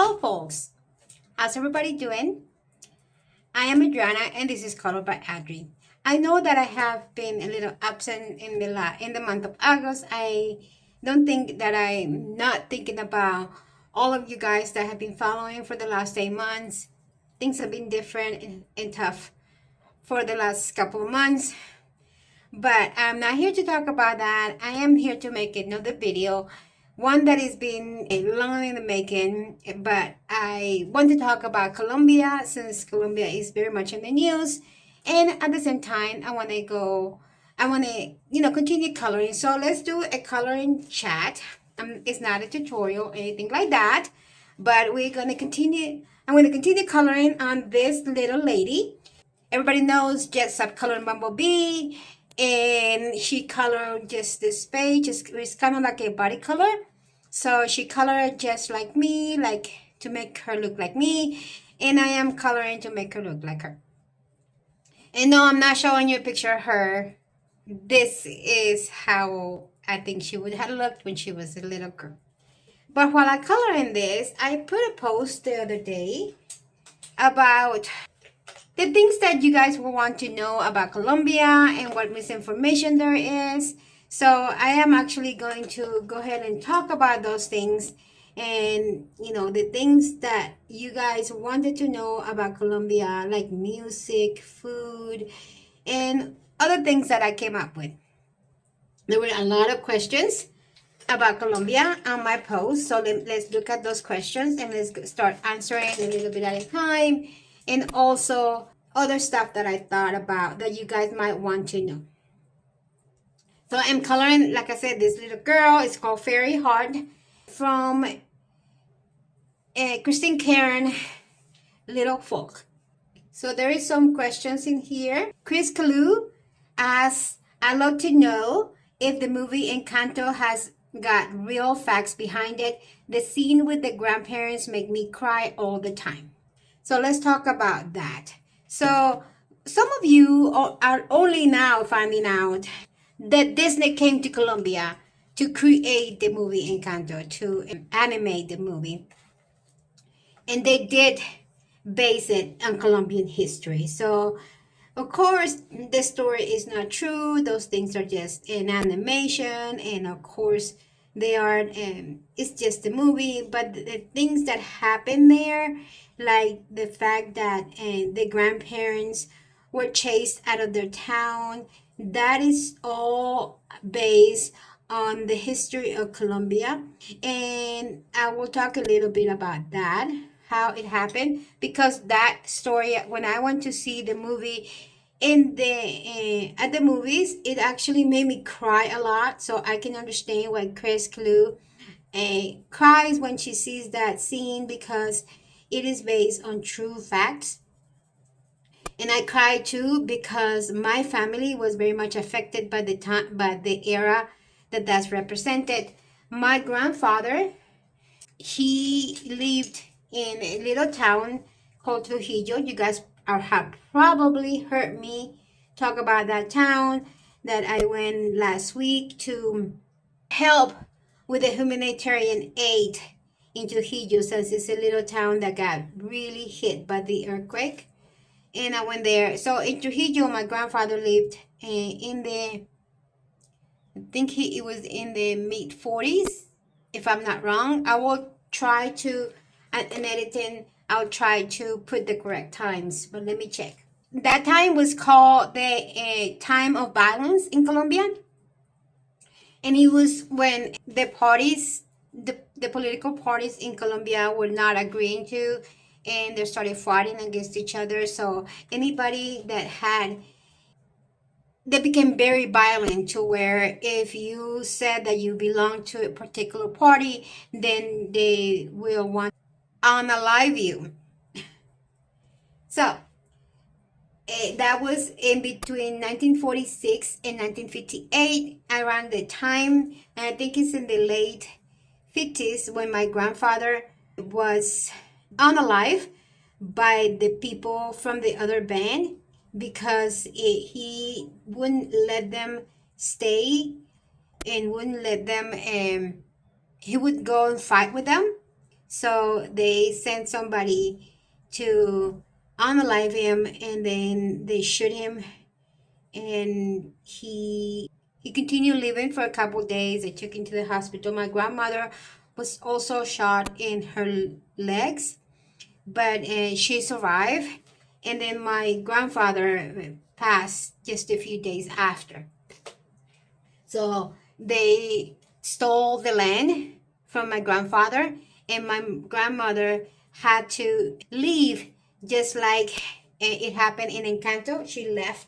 Hello folks, how's everybody doing? I am Adriana and this is ColorByAdry. I know that I have been a little absent in the month of August. I don't think that I'm not thinking about all of you guys that have been following for the last 8 months. Things have been different and tough for the last couple of months. But I'm not here to talk about that. I am here to make another video, one that has been long in the making, but I want to talk about Colombia since Colombia is very much in the news. And at the same time, I want to continue coloring. So let's do a coloring chat. It's not a tutorial or anything like that, but I'm going to continue coloring on this little lady. Everybody knows Jess colored Bumblebee, and she colored just this page. It's kind of like a body color. So she colored just like me, like to make her look like me. And I am coloring to make her look like her. And no, I'm not showing you a picture of her. This is how I think she would have looked when she was a little girl. But while I color in this, I put a post the other day about the things that you guys will want to know about Colombia and what misinformation there is. So I am actually going to go ahead and talk about those things and, the things that you guys wanted to know about Colombia, like music, food, and other things that I came up with. There were a lot of questions about Colombia on my post. So let's look at those questions and let's start answering a little bit at a time. And also other stuff that I thought about that you guys might want to know. So I'm coloring, like I said, this little girl. It's called Fairy Heart from Christine Karron Little Folk. So there is some questions in here. Chris Kalu asks, I'd love to know if the movie Encanto has got real facts behind it. The scene with the grandparents make me cry all the time. So let's talk about that. So some of you are only now finding out that Disney came to Colombia to create the movie Encanto, to animate the movie. And they did base it on Colombian history. So, of course, the story is not true. Those things are just an animation. And, of course, it's just a movie. But the things that happen there, like the fact that the grandparents were chased out of their town, that is all based on the history of Colombia. And I will talk a little bit about that, how it happened, because that story, when I went to see the movie at the movies, it actually made me cry a lot. So I can understand why Chris Clue cries when she sees that scene, because it is based on true facts. And I cried too because my family was very much affected by the era that's represented. My grandfather, he lived in a little town called Trujillo. You guys have probably heard me talk about that town, that I went last week to help with the humanitarian aid in Trujillo, since it's a little town that got really hit by the earthquake. And I went there. So in Trujillo, my grandfather lived I think it was in the mid-40s, if I'm not wrong. I will try to, in editing, I'll try to put the correct times, but let me check. That time was called the time of violence in Colombia. And it was when the parties, the political parties in Colombia were not agreeing to, and they started fighting against each other. So anybody they became very violent, to where if you said that you belong to a particular party, then they will want to unalive you. So that was in between 1946 and 1958, around the time, and I think it's in the late 50s, when my grandfather was unalive by the people from the other band, because he wouldn't let them stay and wouldn't let them, he would go and fight with them So they sent somebody to unalive him, and then they shoot him, and he continued living for a couple days. They took him to the hospital. My grandmother was also shot in her legs, but she survived. And then my grandfather passed just a few days after. So they stole the land from my grandfather, and my grandmother had to leave, just like it happened in Encanto. She left,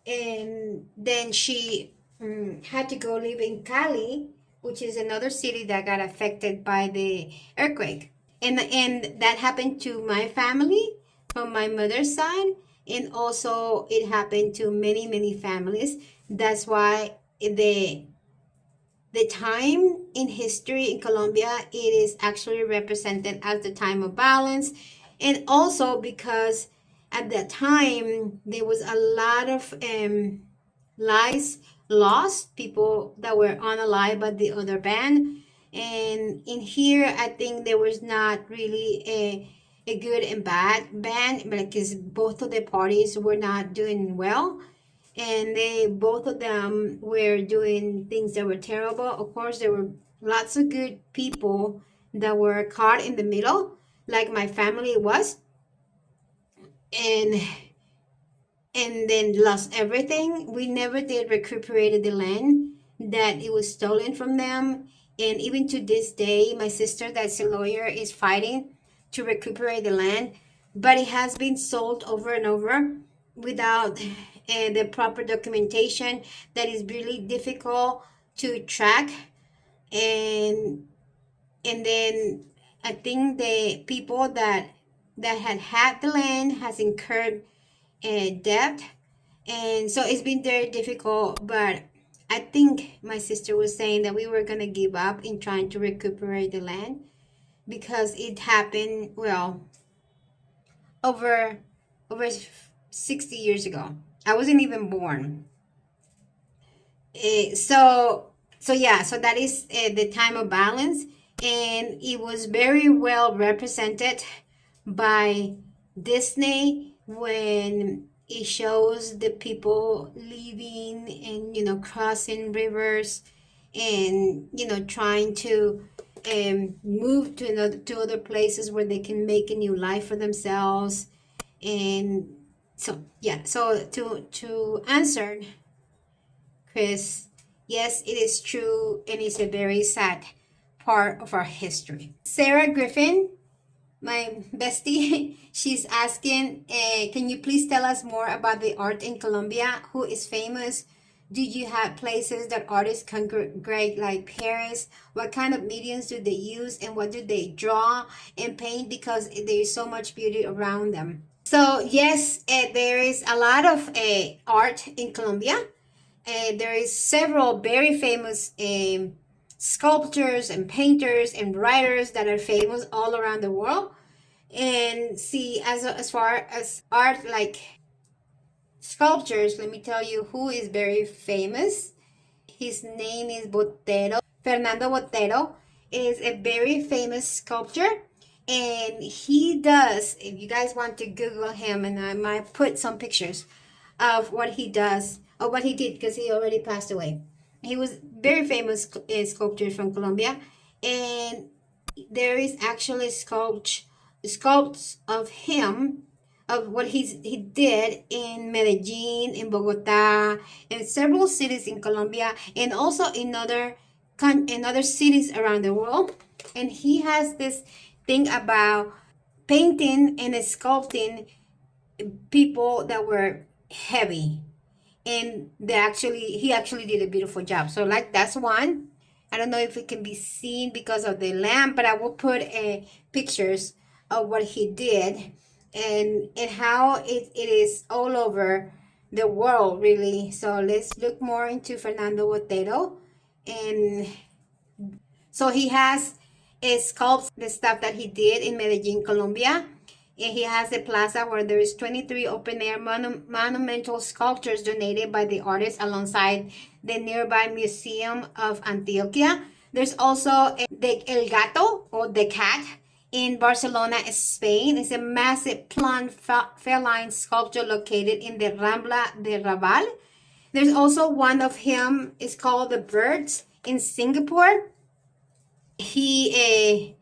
and then she had to go live in Cali, which is another city that got affected by the earthquake. And that happened to my family from my mother's side, and also it happened to many families. That's why the time in history in Colombia, it is actually represented as the time of balance. And also because at that time there was a lot of lives lost, people that were unalive by the other band. And in here, I think there was not really a good and bad band, because both of the parties were not doing well, and they both of them were doing things that were terrible. Of course, there were lots of good people that were caught in the middle, like my family was, and then lost everything. We never did recuperate the land that it was stolen from them. And even to this day, my sister, that's a lawyer, is fighting to recuperate the land, but it has been sold over and over without the proper documentation that is really difficult to track. And then I think the people that had the land has incurred debt, and so it's been very difficult. But I think my sister was saying that we were going to give up in trying to recuperate the land, because it happened, well, over 60 years ago. I wasn't even born. So yeah, so that is the time of balance, and it was very well represented by Disney when it shows the people living and, crossing rivers, and, trying to move to other places where they can make a new life for themselves. And so yeah, so to answer Chris, yes, it is true, and it's a very sad part of our history. Sarah Griffin, my bestie, she's asking, can you please tell us more about the art in Colombia? Who is famous? Do you have places that artists congregate, like Paris? What kind of mediums do they use, and what do they draw and paint? Because there is so much beauty around them. So yes, there is a lot of art in Colombia. There is several very famous sculptors and painters and writers that are famous all around the world. And see, as far as art, like sculptures, let me tell you who is very famous. His name is Botero. Fernando Botero is a very famous sculptor, and he does, if you guys want to Google him, and I might put some pictures of what he does, or what he did, because he already passed away. He was very famous sculptor from Colombia, and there is actually sculpts of him, of what he did in Medellin, in Bogota, in several cities in Colombia, and also in other cities around the world. And he has this thing about painting and sculpting people that were heavy, and he actually did a beautiful job. So like, that's one. I don't know if it can be seen because of the lamp, but I will put pictures of what he did, and how it is all over the world, really. So let's look more into Fernando Botero. And so he has sculpts the stuff that he did in Medellin, Colombia. And he has a plaza where there is 23 open-air monumental sculptures donated by the artist alongside the nearby Museum of Antioquia. There's also the El Gato, or the cat, in Barcelona, Spain. It's a massive plant feline sculpture located in the Rambla de Raval. There's also one of him, it's called the Birds, in Singapore. It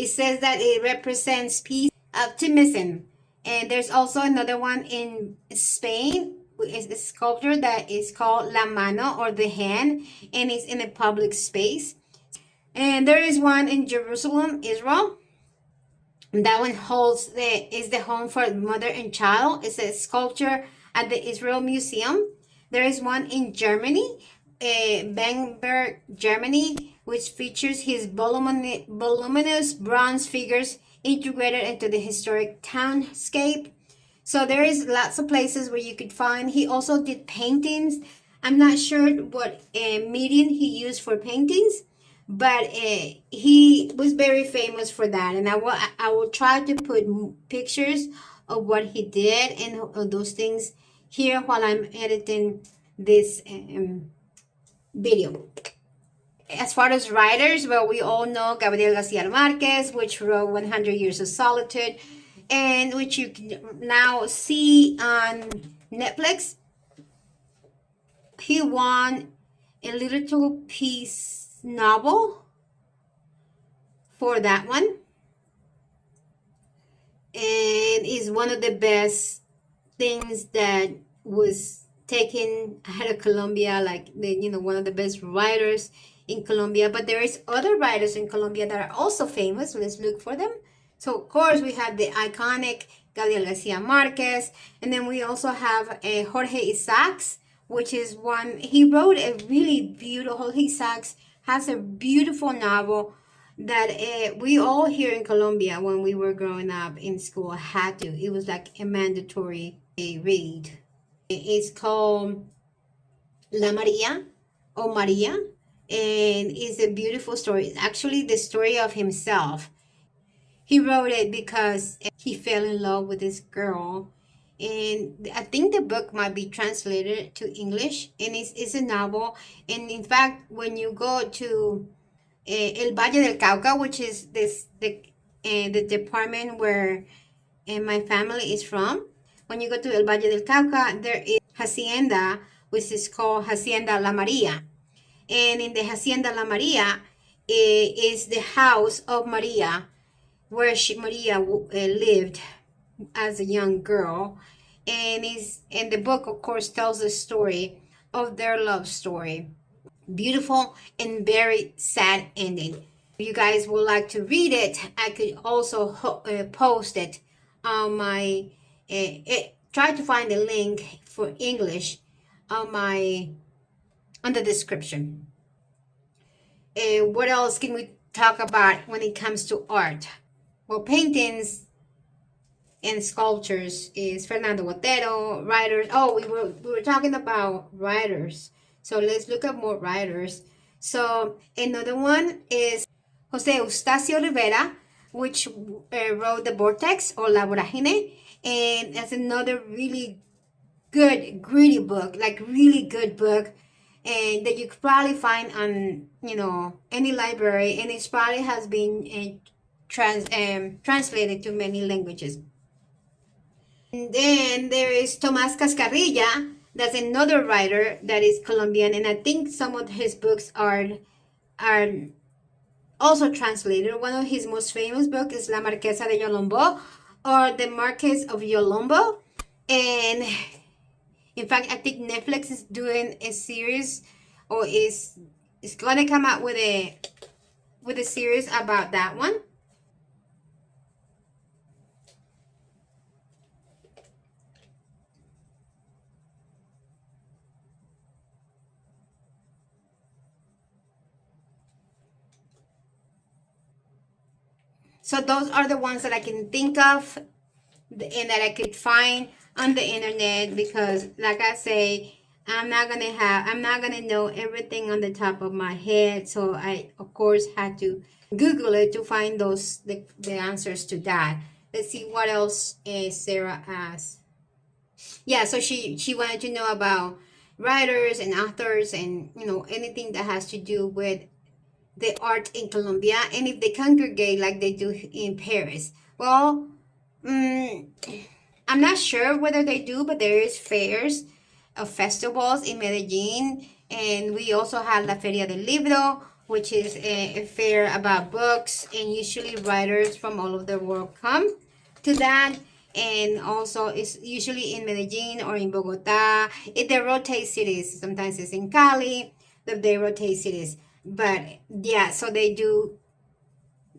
says that it represents peace, optimism. And there's also another one in Spain. It's a sculpture that is called La Mano, or the hand, and it's in a public space. And there is one in Jerusalem, Israel. And that one is the home for mother and child. It's a sculpture at the Israel Museum. There is one in Germany, Bamberg, Germany, which features his voluminous bronze figures integrated into the historic townscape. So there is lots of places where you could find. He also did paintings. I'm not sure what medium he used for paintings, but he was very famous for that. And I will try to put pictures of what he did and those things here while I'm editing this video. As far as writers, well, we all know Gabriel Garcia Marquez, which wrote 100 Years of Solitude, and which you can now see on Netflix. He won a Little Peace novel for that one, and is one of the best things that was taken out of Colombia, like one of the best writers in Colombia. But there is other writers in Colombia that are also famous. Let's look for them. So of course we have the iconic Gabriel Garcia Marquez, and then we also have Jorge Isaacs, which is one, he wrote a really beautiful, Jorge Isaacs has a beautiful novel that we all here in Colombia, when we were growing up in school, had to. It was like a mandatory read. It's called La Maria, or Maria, and it's a beautiful story. It's actually the story of himself. He wrote it because he fell in love with this girl, and I think the book might be translated to English, and it's a novel. And in fact, when you go to El Valle del Cauca, which is the department where my family is from, when you go to El Valle del Cauca, there is Hacienda, which is called Hacienda La Maria. And in the Hacienda La Maria is the house of Maria, where Maria lived as a young girl. And the book, of course, tells the story of their love story. Beautiful and very sad ending. If you guys would like to read it, I could also post it on my try to find a link for English on the description. What else can we talk about when it comes to art? Well, paintings and sculptures is Fernando Botero. Writers, oh, we were talking about writers, so let's look at more writers. So another one is Jose Eustacio Rivera, which wrote The Vortex, or La Voragine, and that's another really good, gritty book, like really good book, and that you could probably find on any library, and it probably has been translated to many languages. And then there is Tomás Cascarilla. That's another writer that is Colombian, and I think some of his books are also translated. One of his most famous books is La Marquesa de Yolombo, or The Marquess of Yolombo. And in fact, I think Netflix is doing a series, or is going to come out with a series about that one. So those are the ones that I can think of and that I could find on the internet, because like I say, I'm not gonna know everything on the top of my head. So I of course had to Google it to find the answers to that. Let's see what else Sarah asked. Yeah, so she wanted to know about writers and authors, and anything that has to do with the art in Colombia, and if they congregate like they do in Paris. Well, I'm not sure whether they do, but there is fairs of festivals in Medellin, and we also have La Feria del Libro, which is a fair about books, and usually writers from all over the world come to that. And also it's usually in Medellin or in Bogota. They rotate cities. Sometimes it's in Cali, but they rotate cities. But yeah, so they do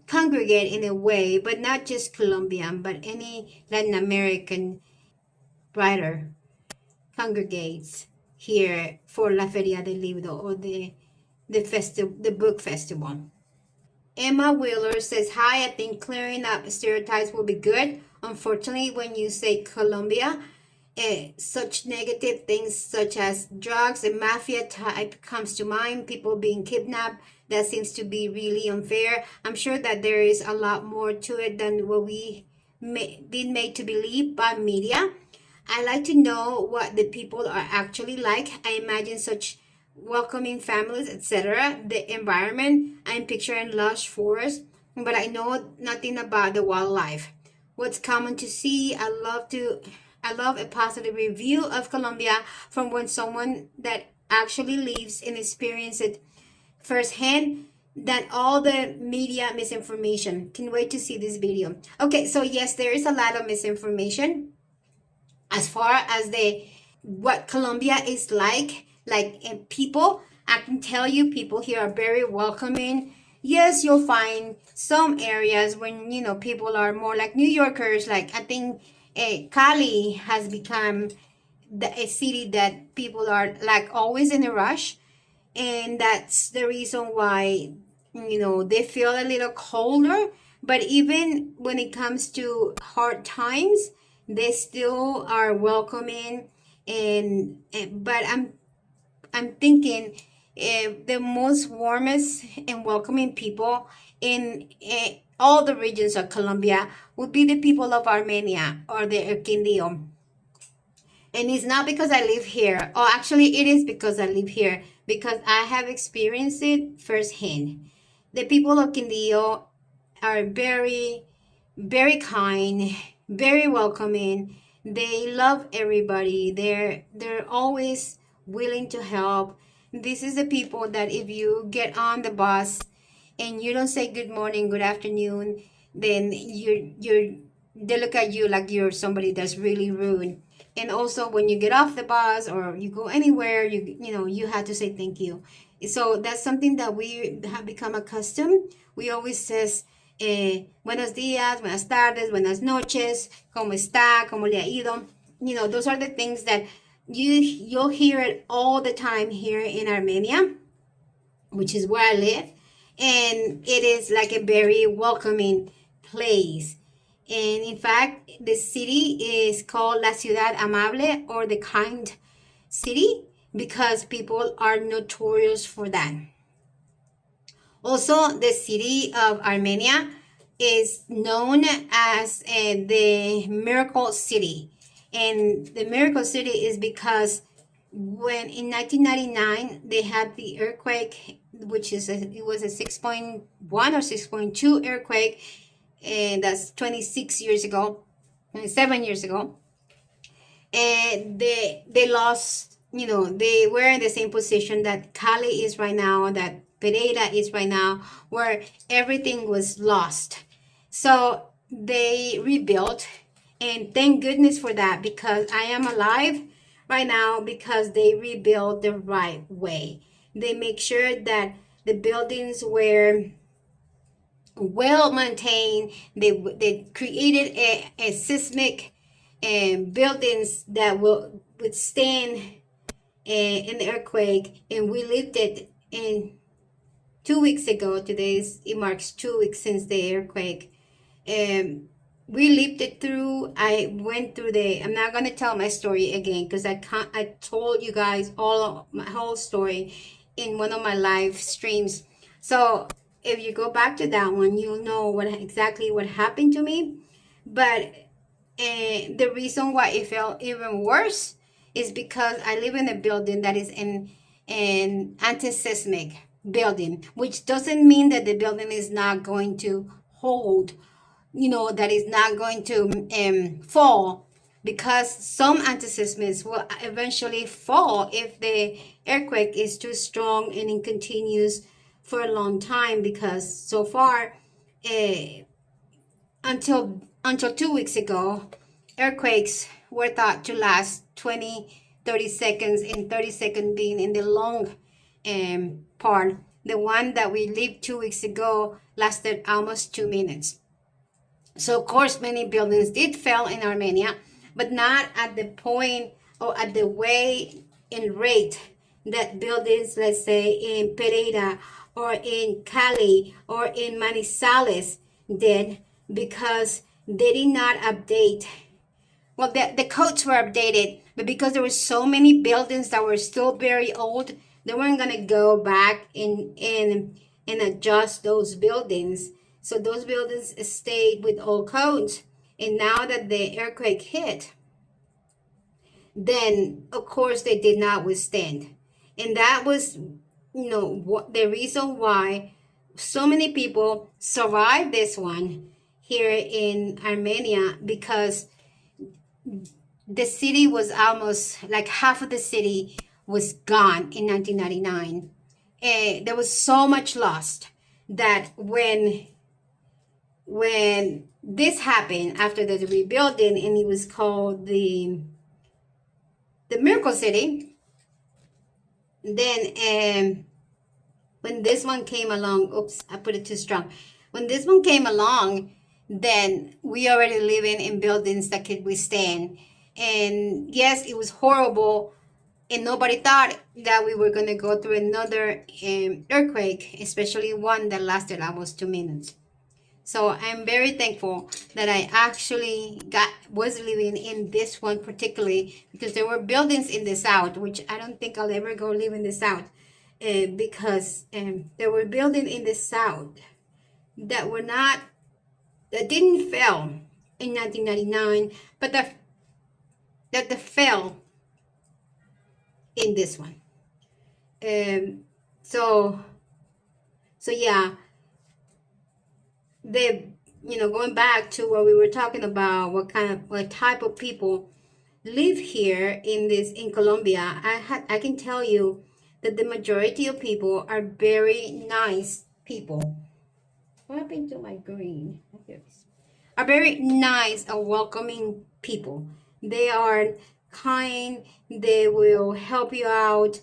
congregate in a way, but not just Colombian, but any Latin American writer congregates here for La Feria del Libro, or the book festival. Emma Wheeler says, hi, I think clearing up stereotypes will be good. Unfortunately, when you say Colombia, such negative things such as drugs and mafia type comes to mind, people being kidnapped. That seems to be really unfair. I'm sure that there is a lot more to it than what we been made to believe by media. I like to know what the people are actually like. I imagine such welcoming families, etc. The environment, I'm picturing lush forest, but I know nothing about the wildlife. What's common to see? I love a positive review of Colombia from when someone that actually lives and experiences it firsthand than all the media misinformation. Can't wait to see this video. Okay, so yes, there is a lot of misinformation as far as the what Colombia is like people. I can tell you, people here are very welcoming. Yes, you'll find some areas when people are more like New Yorkers. Like I think Cali has become a city that people are like always in a rush, and that's the reason why they feel a little colder. But even when it comes to hard times, they still are welcoming. But I'm thinking the most warmest and welcoming people in all the regions of Colombia would be the people of Armenia or the Quindío. And it's not because I live here. Oh, actually, it is because I live here, because I have experienced it firsthand. The people of Quindío are very, very kind, very welcoming. They love everybody. They're always willing to help. This is the people that if you get on the bus and you don't say good morning, good afternoon, then they look at you like you're somebody that's really rude. And also when you get off the bus or you go anywhere, you have to say thank you. So that's something that we have become accustomed. We always says buenos días, buenas tardes, buenas noches, cómo está, cómo le ha ido. Those are the things that you'll hear it all the time here in Armenia, which is where I live. And it is like a very welcoming place. And in fact, the city is called La Ciudad Amable, or the kind city, because people are notorious for that. Also, the city of Armenia is known as the Miracle City. And the Miracle City is because when in 1999 they had the earthquake, which is it was a 6.1 or 6.2 earthquake, and that's 26 years ago, 27 years ago. And they lost, they were in the same position that Cali is right now, that Pereira is right now, where everything was lost. So they rebuilt, and thank goodness for that, because I am alive right now because they rebuilt the right way. They make sure that the buildings were well maintained. They created a seismic buildings that will withstand an earthquake, and we lived it in 2 weeks ago. It marks 2 weeks since the earthquake. We lived it through. I went through I'm not going to tell my story again because I told you guys all of my whole story in one of my live streams. So if you go back to that one, you'll know exactly what happened to me. But the reason why it felt even worse is because I live in a building that is in anti-seismic. building, which doesn't mean that the building is not going to hold, that is not going to fall, because some antiseismics will eventually fall if the earthquake is too strong and it continues for a long time, because so far, until 2 weeks ago, earthquakes were thought to last 20, 30 seconds, and 30 seconds being in the long part. The one that we lived 2 weeks ago lasted almost 2 minutes. So of course many buildings did fail in Armenia, but not at the point or at the way and rate that buildings, let's say in Pereira or in Cali or in Manizales did, because they did not update. Well, the codes were updated, but because there were so many buildings that were still very old, they weren't going to go back and adjust those buildings. So those buildings stayed with old codes. And now that the earthquake hit, then of course they did not withstand. And that was, what the reason why so many people survived this one here in Armenia, because the city was almost like half of the city was gone in 1999. There was so much lost that when this happened after the rebuilding, and it was called the Miracle City, then when this one came along, oops, I put it too strong. When this one came along, then we already living in buildings that could withstand. And yes, it was horrible, and nobody thought that we were going to go through another earthquake, especially one that lasted almost 2 minutes. So I'm very thankful that I actually was living in this one particularly, because there were buildings in the south, which I don't think I'll ever go live in the south, because there were buildings in the south that didn't fail in 1999, but that fell in this one. So yeah, going back to what we were talking about, what type of people live here in Colombia, I can tell you that the majority of people are very nice people. What happened to my green? Are very nice and welcoming people. They are kind. They will help you out.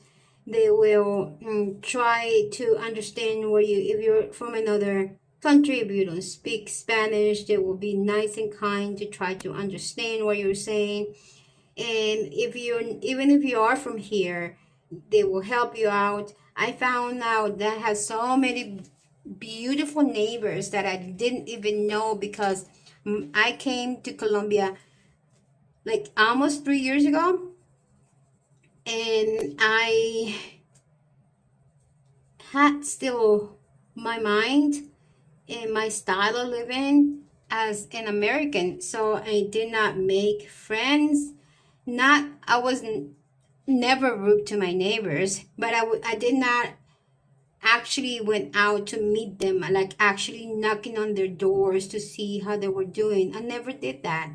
They will try to understand if you're from another country, if you don't speak Spanish, they will be nice and kind to try to understand what you're saying. And even if you are from here, they will help you out. I found out that I have so many beautiful neighbors that I didn't even know, because I came to Colombia like almost 3 years ago, and I had still my mind and my style of living as an American. So I did not make friends. I wasn't never rude to my neighbors, but I did not actually went out to meet them, like actually knocking on their doors to see how they were doing. I never did that.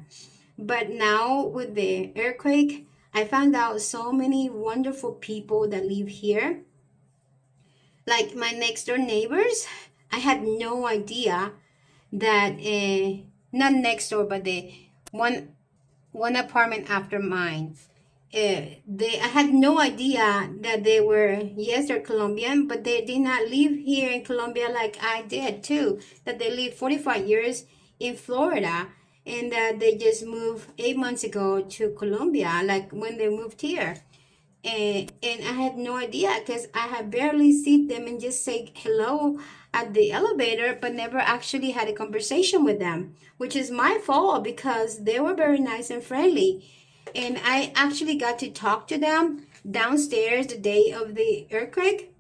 But now with the earthquake, I found out so many wonderful people that live here. Like my next door neighbors, I had no idea that, not next door, but the one apartment after mine. I had no idea that they were, yes, they're Colombian, but they did not live here in Colombia like I did too. That they lived 45 years in Florida, and that they just moved 8 months ago to Colombia, like when they moved here. And I had no idea, because I had barely seen them and just say hello at the elevator, but never actually had a conversation with them, which is my fault, because they were very nice and friendly. And I actually got to talk to them downstairs the day of the earthquake.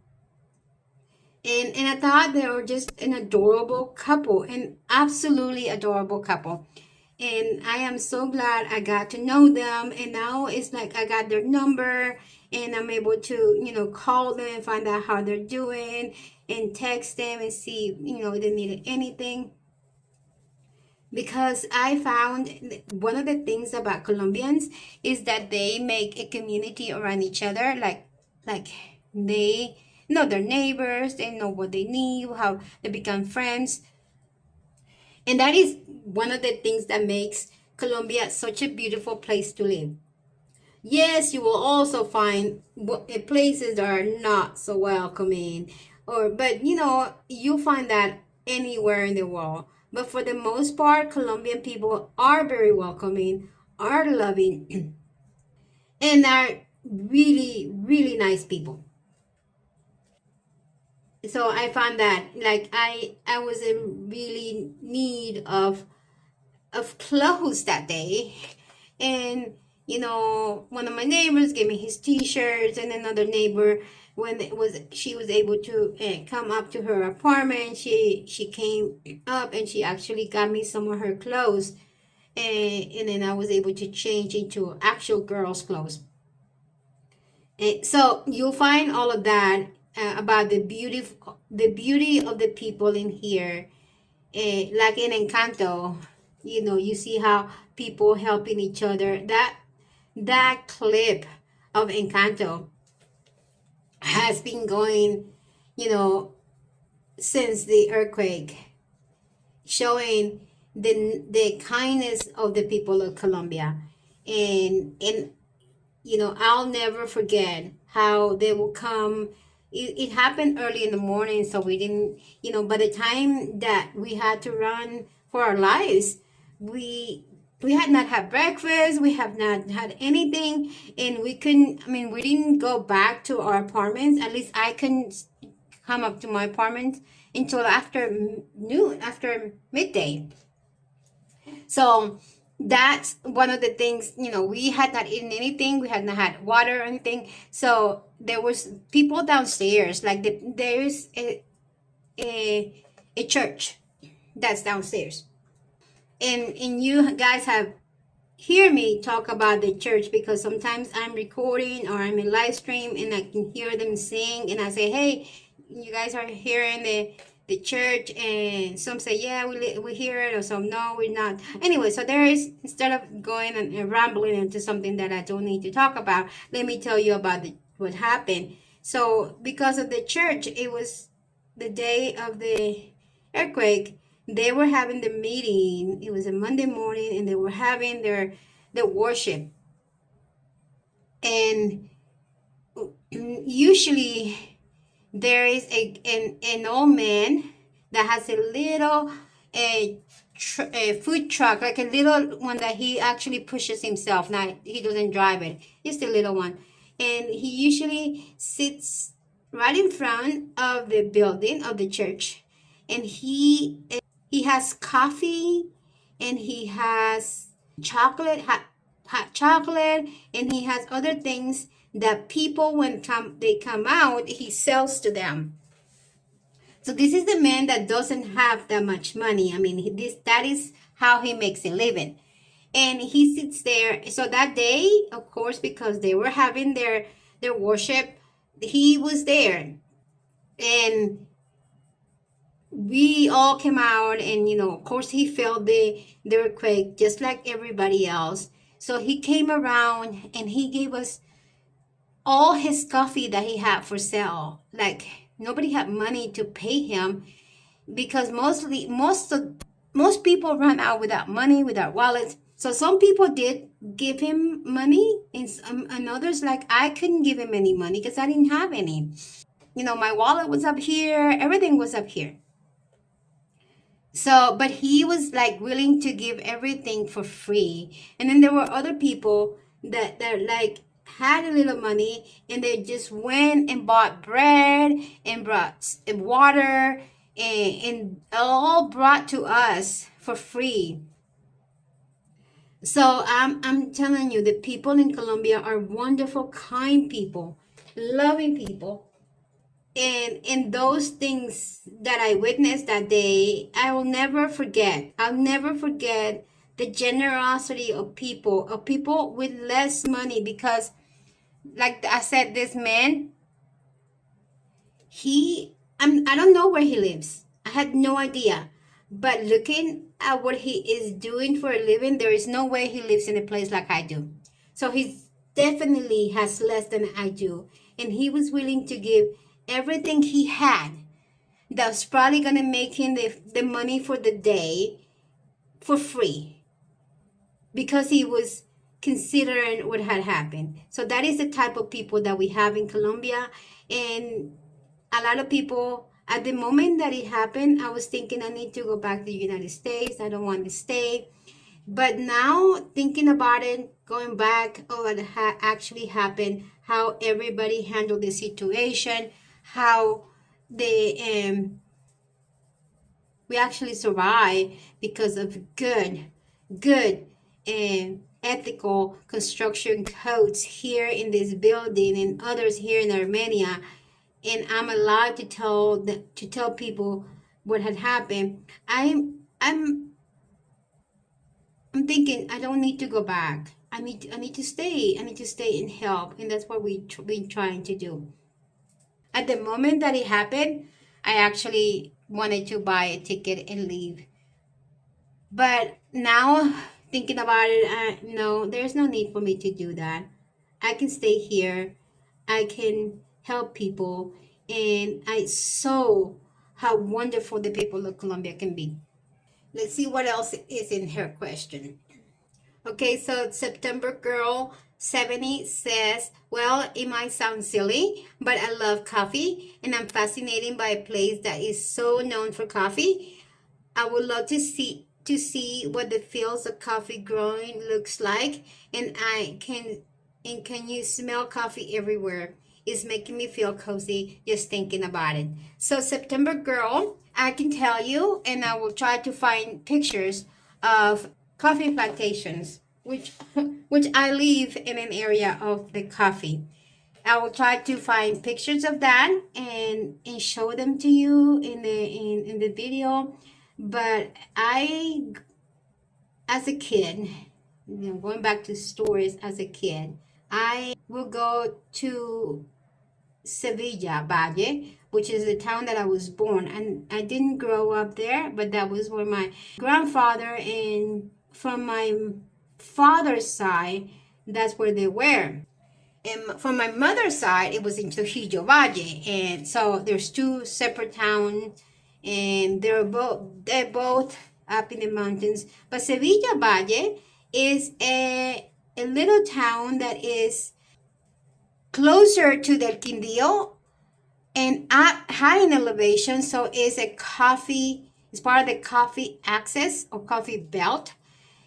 And I thought they were just an adorable couple, an absolutely adorable couple. and I am so glad I got to know them. And now it's like I got their number, and I'm able to, call them and find out how they're doing, and text them and see, if they needed anything. Because I found one of the things about Colombians is that they make a community around each other. Like they know their neighbors, they know what they need, how they become friends. And that is one of the things that makes Colombia such a beautiful place to live. Yes, you will also find places that are not so welcoming, but you'll find that anywhere in the world. But for the most part, Colombian people are very welcoming, are loving, and are really, really nice people. So I found that, like, I was in really need of clothes that day, and one of my neighbors gave me his t-shirts, and another neighbor, when she was able to come up to her apartment, she came up and she actually got me some of her clothes, and then I was able to change into actual girls clothes. So you'll find all of that about the beauty of the people in here. Like in Encanto, you see how people helping each other. That clip of Encanto has been going, since the earthquake, showing the kindness of the people of Colombia. And I'll never forget how they will come. It happened early in the morning, so we didn't, by the time that we had to run for our lives, we had not had breakfast, we have not had anything, and we couldn't, we didn't go back to our apartments. At least I couldn't come up to my apartment until after noon, after midday. So that's one of the things, we had not eaten anything, we had not had water or anything. So there was people downstairs, like there's a church that's downstairs, and you guys have hear me talk about the church, because sometimes I'm recording or I'm in live stream and I can hear them sing, and I say, hey, you guys are hearing the church, and some say, yeah, we hear it, or some, no, we're not. Anyway, so there is, instead of going and rambling into something that I don't need to talk about, let me tell you about what happened. So because of the church, it was the day of the earthquake. They were having the meeting. It was a Monday morning, and they were having their worship. And usually there is an old man that has a little a food truck, like a little one that he actually pushes himself. Now, he doesn't drive it, just a little one. And he usually sits right in front of the building of the church, and he has coffee, and he has hot chocolate, and he has other things that people, when they come out, he sells to them. So this is the man that doesn't have that much money. That is how he makes a living. And he sits there. So that day, of course, because they were having their worship, he was there. And we all came out, and of course, he felt the earthquake just like everybody else. So he came around and he gave us all his coffee that he had for sale. Like, nobody had money to pay him, because most people run out without money, without wallets. So some people did give him money, and others, like, I couldn't give him any money because I didn't have any. My wallet was up here, everything was up here. So, but he was like willing to give everything for free. And then there were other people that like had a little money, and they just went and bought bread and brought water, and all brought to us for free. So I'm telling you, the people in Colombia are wonderful, kind people, loving people. And those things that I witnessed that day, I will never forget. I'll never forget the generosity of people with less money. Because like I said, this man, I don't know where he lives. I had no idea. But looking at what he is doing for a living, there is no way he lives in a place like I do. So he definitely has less than I do. And he was willing to give everything he had that's probably going to make him the money for the day for free, because he was considering what had happened. So that is the type of people that we have in Colombia. And a lot of people, at the moment that it happened, I was thinking I need to go back to the United States. I don't want to stay. But now thinking about it, going back, what actually happened, how everybody handled the situation, how they we actually survived because of good ethical construction codes here in this building and others here in Armenia. And I'm allowed to tell people what had happened. I'm thinking I don't need to go back. I need to stay. I need to stay and help, and that's what we've been trying to do. At the moment that it happened, I actually wanted to buy a ticket and leave. But now thinking about it, no, there's no need for me to do that. I can stay here. I can help people, and I saw how wonderful the people of Colombia can be. Let's see what else is in her question. Okay, so September Girl 70 says, well, it might sound silly, but I love coffee and I'm fascinated by a place that is so known for coffee. I would love to see what the fields of coffee growing looks like, and can you smell coffee everywhere? It's making me feel cozy just thinking about it. So September Girl, I can tell you, and I will try to find pictures of coffee plantations, which I live in an area of the coffee. I will try to find pictures of that and show them to you in the video. But as a kid, going back to stories as a kid, I will go to Sevilla Valle, which is the town that I was born. And I didn't grow up there, but that was where my grandfather, and from my father's side, that's where they were. And from my mother's side, it was in Trujillo Valle. And so there's two separate towns, and they're both up in the mountains. But Sevilla Valle is a little town that is closer to Del Quindío and up high in elevation. So it's part of the coffee access or coffee belt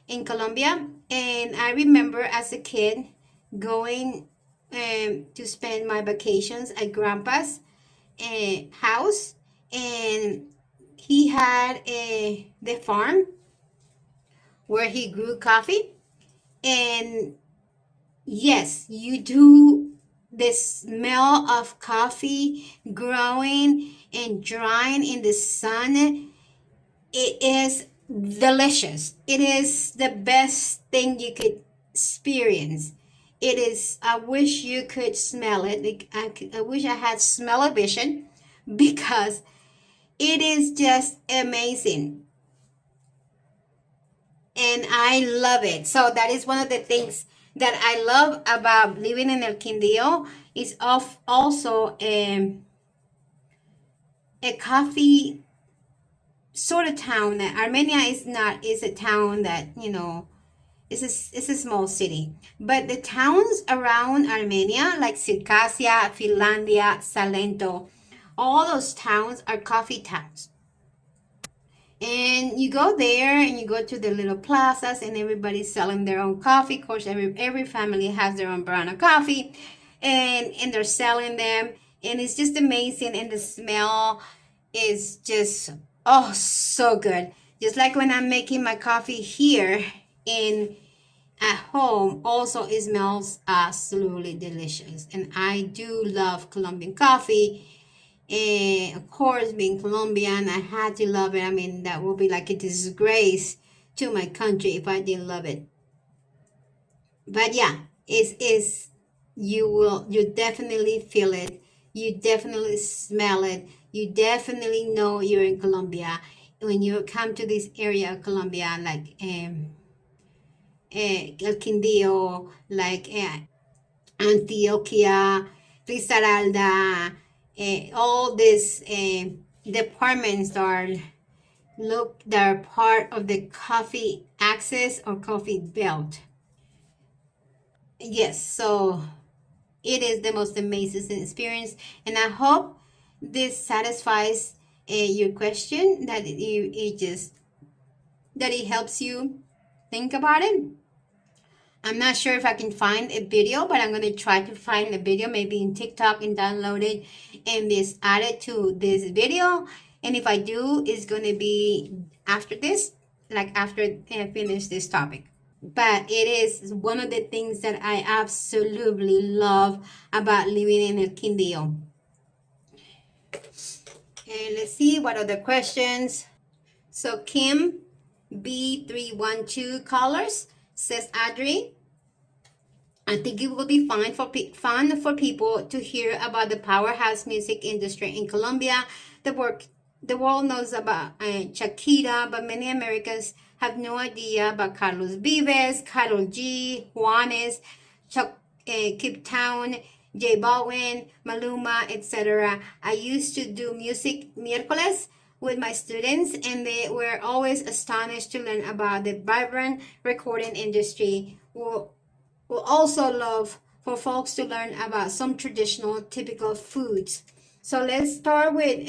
in Colombia. And I remember as a kid going to spend my vacations at Grandpa's house, and he had the farm where he grew coffee. And yes, you do. The smell of coffee growing and drying in the sun, it is delicious. It is the best thing you could experience. It is, I wish you could smell it. I wish I had smell-o-vision, because it is just amazing. And I love it. So that is one of the things that I love about living in El Quindío. Is also a coffee sort of town. That Armenia is a town that, it's a small city. But the towns around Armenia, like Circassia, Finlandia, Salento, all those towns are coffee towns. And you go there and you go to the little plazas, and everybody's selling their own coffee. Of course, every family has their own brand of coffee, and they're selling them. And it's just amazing. And the smell is just, oh, so good. Just like when I'm making my coffee here at home, also it smells absolutely delicious. And I do love Colombian coffee. And of course, being Colombian, I had to love it. I mean, that would be like a disgrace to my country if I didn't love it. But yeah, is you definitely feel it, you definitely smell it, you definitely know you're in Colombia when you come to this area of Colombia, like El Quindío, like Antioquia, Risaralda, all these departments are look they're part of the coffee axis or coffee belt. Yes, so it is the most amazing experience, and I hope this satisfies your question, that it just that it helps you think about it. I'm not sure if I can find a video, but I'm going to try to find a video maybe in TikTok and download it and just add it to this video. And if I do, it's going to be after this, like after I finish this topic. But it is one of the things that I absolutely love about living in El Quindío. And let's see what other questions. So Kim B312 Colors says, Adri, I think it will be fun for people to hear about the powerhouse music industry in Colombia. The world knows about Shakira, but many Americans have no idea about Carlos Vives, Karol G, Juanes, Cape Town, J Balvin, Maluma, etc. I used to do music miércoles with my students, and they were always astonished to learn about the vibrant recording industry. We'll also love for folks to learn about some traditional typical foods. So let's start with,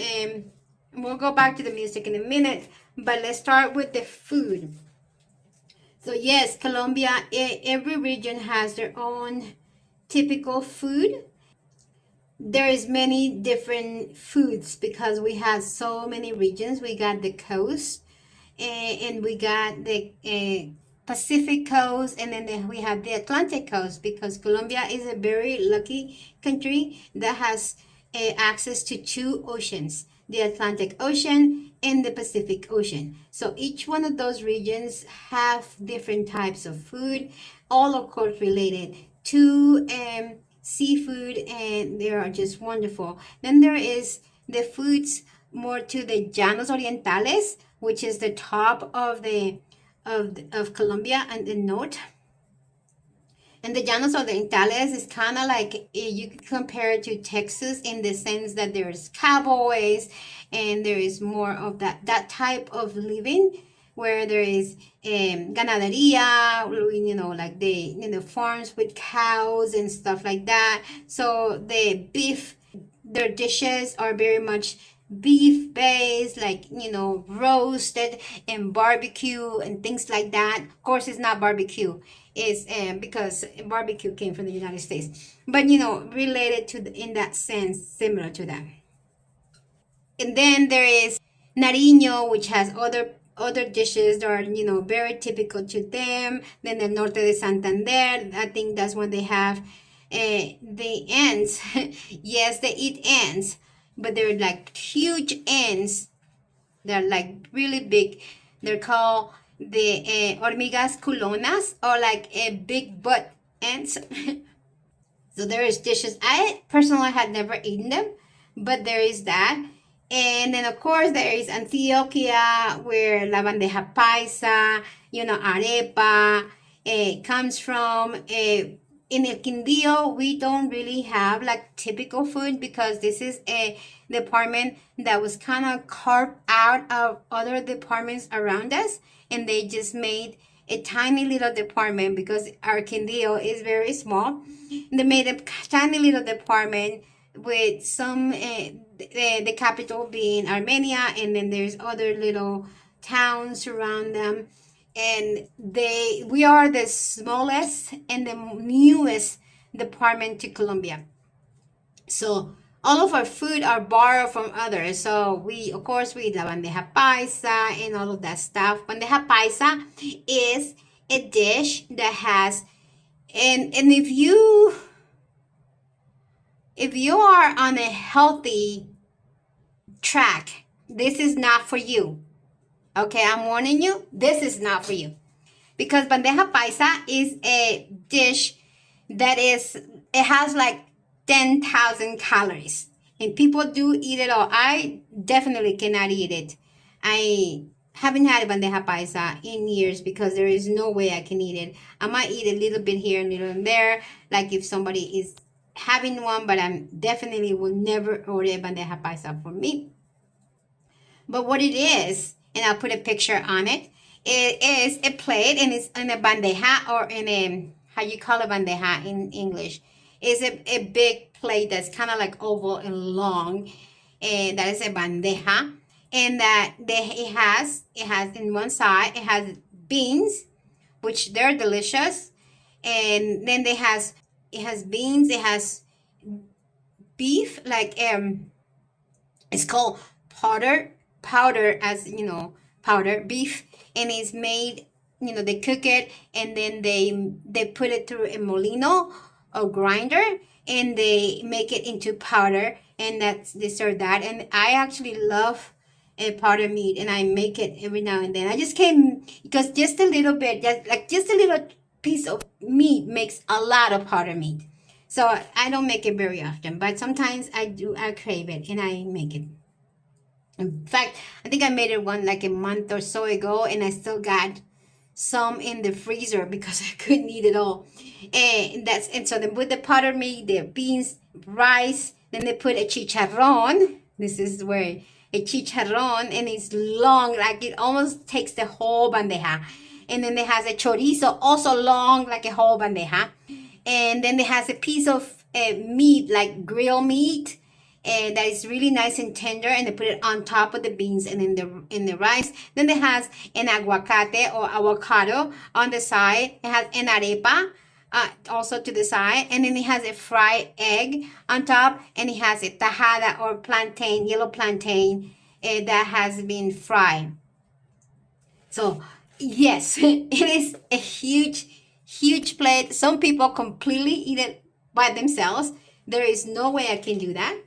we'll go back to the music in a minute, but let's start with the food. So yes, Colombia, every region has their own typical food. There is many different foods because we have so many regions. We got the coast, and we got the Pacific coast, and then we have the Atlantic coast, because Colombia is a very lucky country that has access to two oceans, the Atlantic Ocean and the Pacific Ocean. So each one of those regions have different types of food, all of course related to seafood, and they are just wonderful. Then there is the foods more to the Llanos Orientales, which is the top of the of Colombia and the north. And the Llanos Orientales is kind of like, you can compare it to Texas in the sense that there's cowboys and there is more of that type of living, where there is ganaderia, like the farms with cows and stuff like that. So the beef, their dishes are very much beef based, like roasted and barbecue and things like that. Of course, it's not barbecue, it's because barbecue came from the United States, but related to in that sense, similar to that. And then there is Nariño, which has other dishes that are very typical to them. Then the Norte de Santander, I think that's when they have the ants. Yes, they eat ants, but they're like huge ants. They're like really big. They're called the hormigas culonas, or like big butt ants. So there is dishes. I personally had never eaten them, but there is that. And then of course there is Antioquia, where la bandeja paisa, arepa comes from. In El Quindío, we don't really have like typical food, because this is a department that was kind of carved out of other departments around us, and they just made a tiny little department, because our Quindío is very small. They made a tiny little department with some the capital being Armenia, and then there's other little towns around them, and we are the smallest and the newest department to Colombia. So all of our food are borrowed from others. So we la bandeja paisa and all of that stuff. Bandeja paisa is a dish that has, and if you are on a healthy track, this is not for you. Okay, I'm warning you, this is not for you. Because bandeja paisa is a dish that it has like 10,000 calories. And people do eat it all. I definitely cannot eat it. I haven't had a bandeja paisa in years because there is no way I can eat it. I might eat a little bit here and a little there, like if somebody is having one, but I definitely will never order a bandeja paisa for me. But what it is, and I'll put a picture on it, it is a plate, and it's in a bandeja, or in a, how you call a bandeja in English. It's a big plate that's kind of like oval and long, and that is a bandeja. And that it has in one side, it has beans, which they're delicious. And then it has beans, it has beef, like it's called powder, as you know, powder beef. And it's made, they cook it, and then they put it through a molino or grinder, and they make it into powder, and they serve that. And I actually love a powder meat, and I make it every now and then. I just came because just a little bit, just a little piece of meat makes a lot of powder meat. So I don't make it very often, but sometimes I crave it, and I make it. In fact, I think I made it one like a month or so ago, and I still got some in the freezer because I couldn't eat it all. And so they put the powder meat, the beans, rice, then they put a chicharrón. This is where a chicharrón, and it's long, like it almost takes the whole bandeja. And then it has a chorizo, also long, like a whole bandeja. And then it has a piece of meat, like grilled meat, and that is really nice and tender, and they put it on top of the beans and in the rice. Then it has an aguacate or avocado on the side. It has an arepa also to the side, and then it has a fried egg on top, and it has a tajada or plantain, yellow plantain that has been fried. So yes, it is a huge plate. Some people completely eat it by themselves. There is no way I can do that.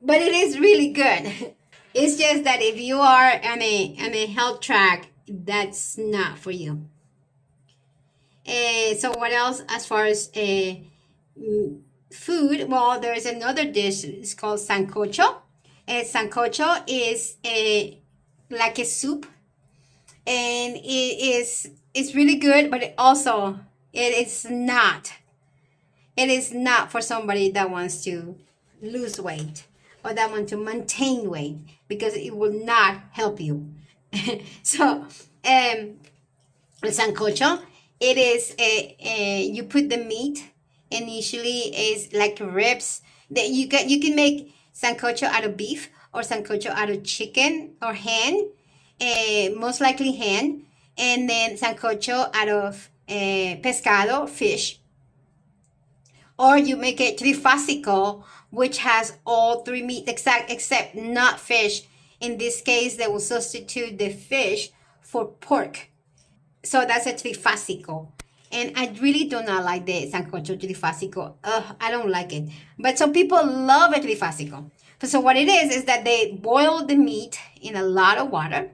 But it is really good. It's just that if you are on a health track, that's not for you. So what else as far as food? Well, there's another dish. It's called sancocho. Sancocho is like a soup, and it's really good, but it is not for somebody that wants to lose weight or that wants to maintain weight, because it will not help you. So the sancocho, it is you put the meat, initially is like ribs that you can make sancocho out of beef or sancocho out of chicken or hen, most likely hen, and then sancocho out of pescado, fish. Or you make it trifásico, which has all three meat except not fish. In this case, they will substitute the fish for pork. So that's a trifásico. And I really do not like the sancocho trifásico. I don't like it. But some people love a trifásico. So what it is that they boil the meat in a lot of water.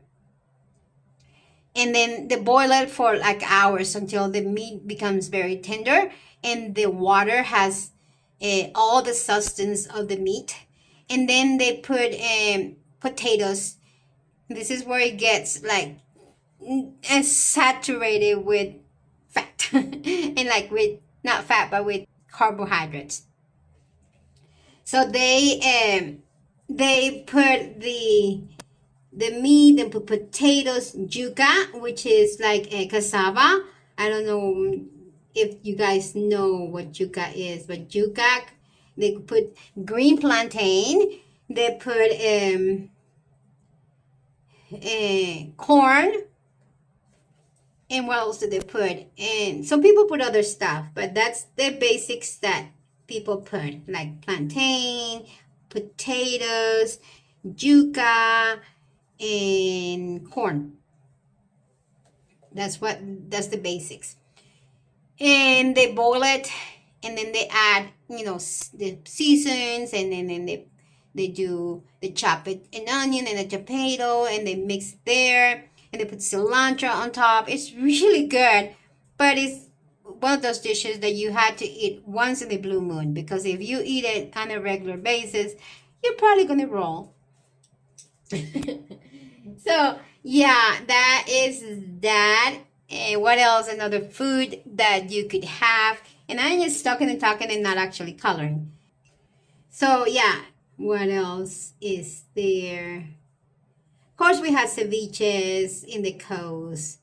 And then they boil it for like hours until the meat becomes very tender, and the water has all the substance of the meat. And then they put potatoes. This is where it gets like saturated with fat and like with not fat but with carbohydrates. So they put the meat and put potatoes, yuca, which is like a cassava. I don't know if you guys know what yuca is, but yuca, they put green plantain, they put corn, and what else did they put? And some people put other stuff, but that's the basics that people put, like plantain, potatoes, yuca, and corn. That's the basics. And they boil it, and then they add, the seasons, and then they they chop it an onion and a tomato and they mix it there and they put cilantro on top. It's really good, but it's one of those dishes that you had to eat once in a blue moon, because if you eat it on a regular basis, you're probably gonna roll. So yeah, that is that. And what else? Another food that you could have. And I'm just talking and not actually coloring. So yeah, what else is there? Of course, we have ceviches in the coast.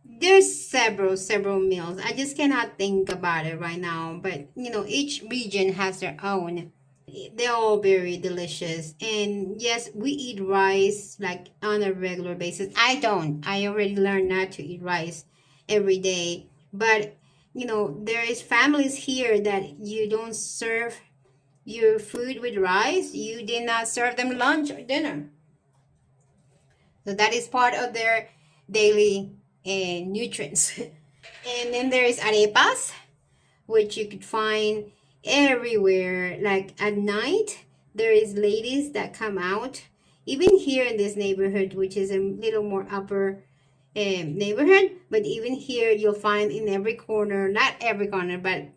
There's several meals. I just cannot think about it right now. But each region has their own. They're all very delicious. And yes, we eat rice like on a regular basis. I don't. I already learned not to eat rice every day. But there is families here that you don't serve your food with rice. You did not serve them lunch or dinner. So that is part of their daily nutrients. And then there is arepas, which you could find everywhere. Like at night, there is ladies that come out, even here in this neighborhood, which is a little more upper neighborhood. But even here, you'll find in every corner, not every corner, but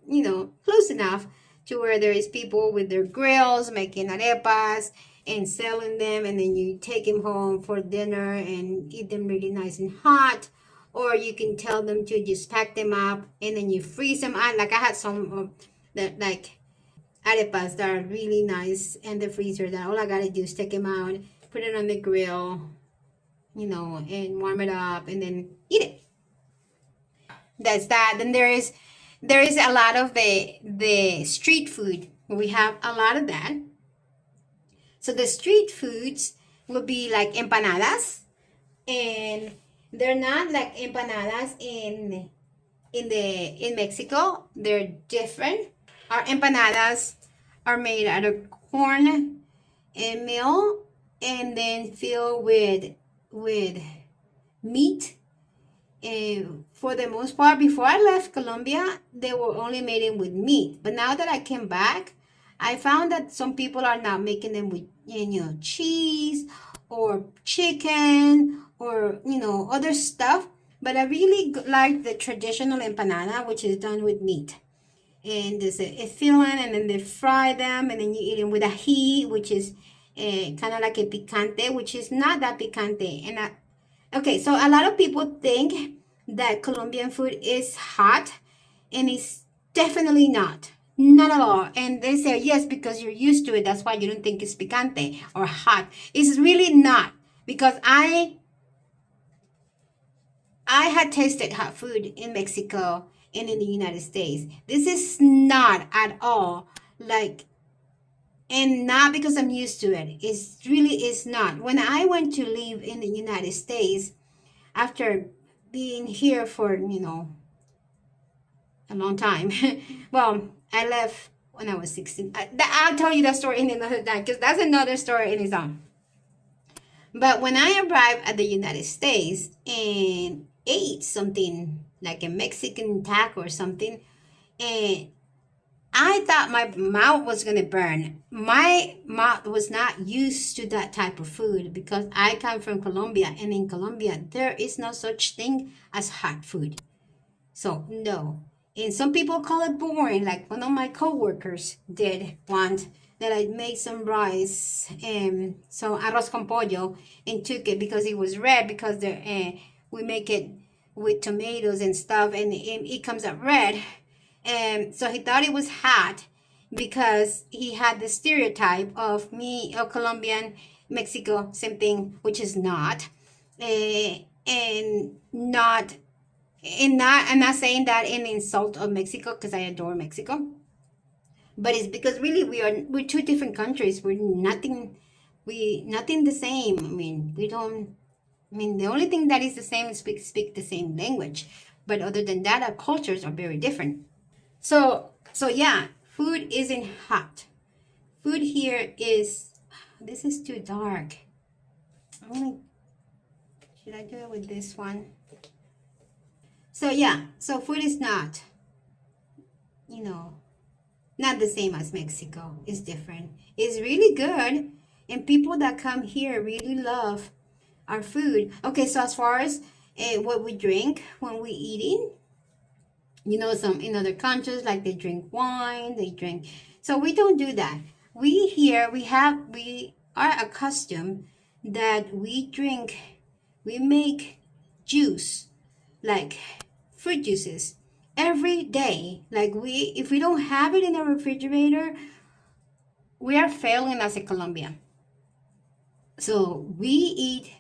close enough to where there is people with their grills making arepas and selling them, and then you take them home for dinner and eat them really nice and hot. Or you can tell them to just pack them up and then you freeze them. Like I had some of that, like arepas that are really nice in the freezer, that all I gotta do is take them out, put it on the grill, and warm it up and then eat it. That's that. Then there is a lot of the street food. We have a lot of that. So the street foods will be like empanadas, and they're not like empanadas in Mexico. They're different. Our empanadas are made out of corn and meal, and then filled with meat. And for the most part, before I left Colombia, they were only made in with meat. But now that I came back, I found that some people are now making them with cheese or chicken or other stuff. But I really like the traditional empanada, which is done with meat. And there's a filling, and then they fry them, and then you eat them with ají, which is kind of like a picante, which is not that picante. And okay, so a lot of people think that Colombian food is hot, and it's definitely not. Not at all. And they say, yes, because you're used to it. That's why you don't think it's picante or hot. It's really not. Because I had tasted hot food in Mexico and in the United States. This is not at all like, and not because I'm used to it. It's really is not. When I went to live in the United States, after being here for, a long time. Well, I left when I was 16. I'll tell you that story in another time, because that's another story in its own. But when I arrived at the United States and ate something like a Mexican taco or something, and I thought my mouth was going to burn. My mouth was not used to that type of food because I come from Colombia, and in Colombia, there is no such thing as hot food. So, no. And some people call it boring, like one of my coworkers did once, that I made some rice and some arroz con pollo and took it because it was red, because we make it with tomatoes and stuff, and it comes out red. And so he thought it was hot because he had the stereotype of me, of Colombian, Mexico, same thing, which is not. And not, I'm not saying that in insult of Mexico, because I adore Mexico. But it's because really we're two different countries. We're nothing the same. I mean, the only thing that is the same is we speak the same language. But other than that, our cultures are very different. So yeah, food isn't hot. Food here is, this is too dark. Should I do it with this one? So yeah, so food is not, Not the same as Mexico. It's different. It's really good. And people that come here really love our food. Okay, so as far as what we drink when we eating, you know, some in other countries, like they drink wine, they drink. So we don't do that. We here, we are accustomed that we make juice, like fruit juices every day. Like if we don't have it in our refrigerator, we are failing as a Colombian. So we eat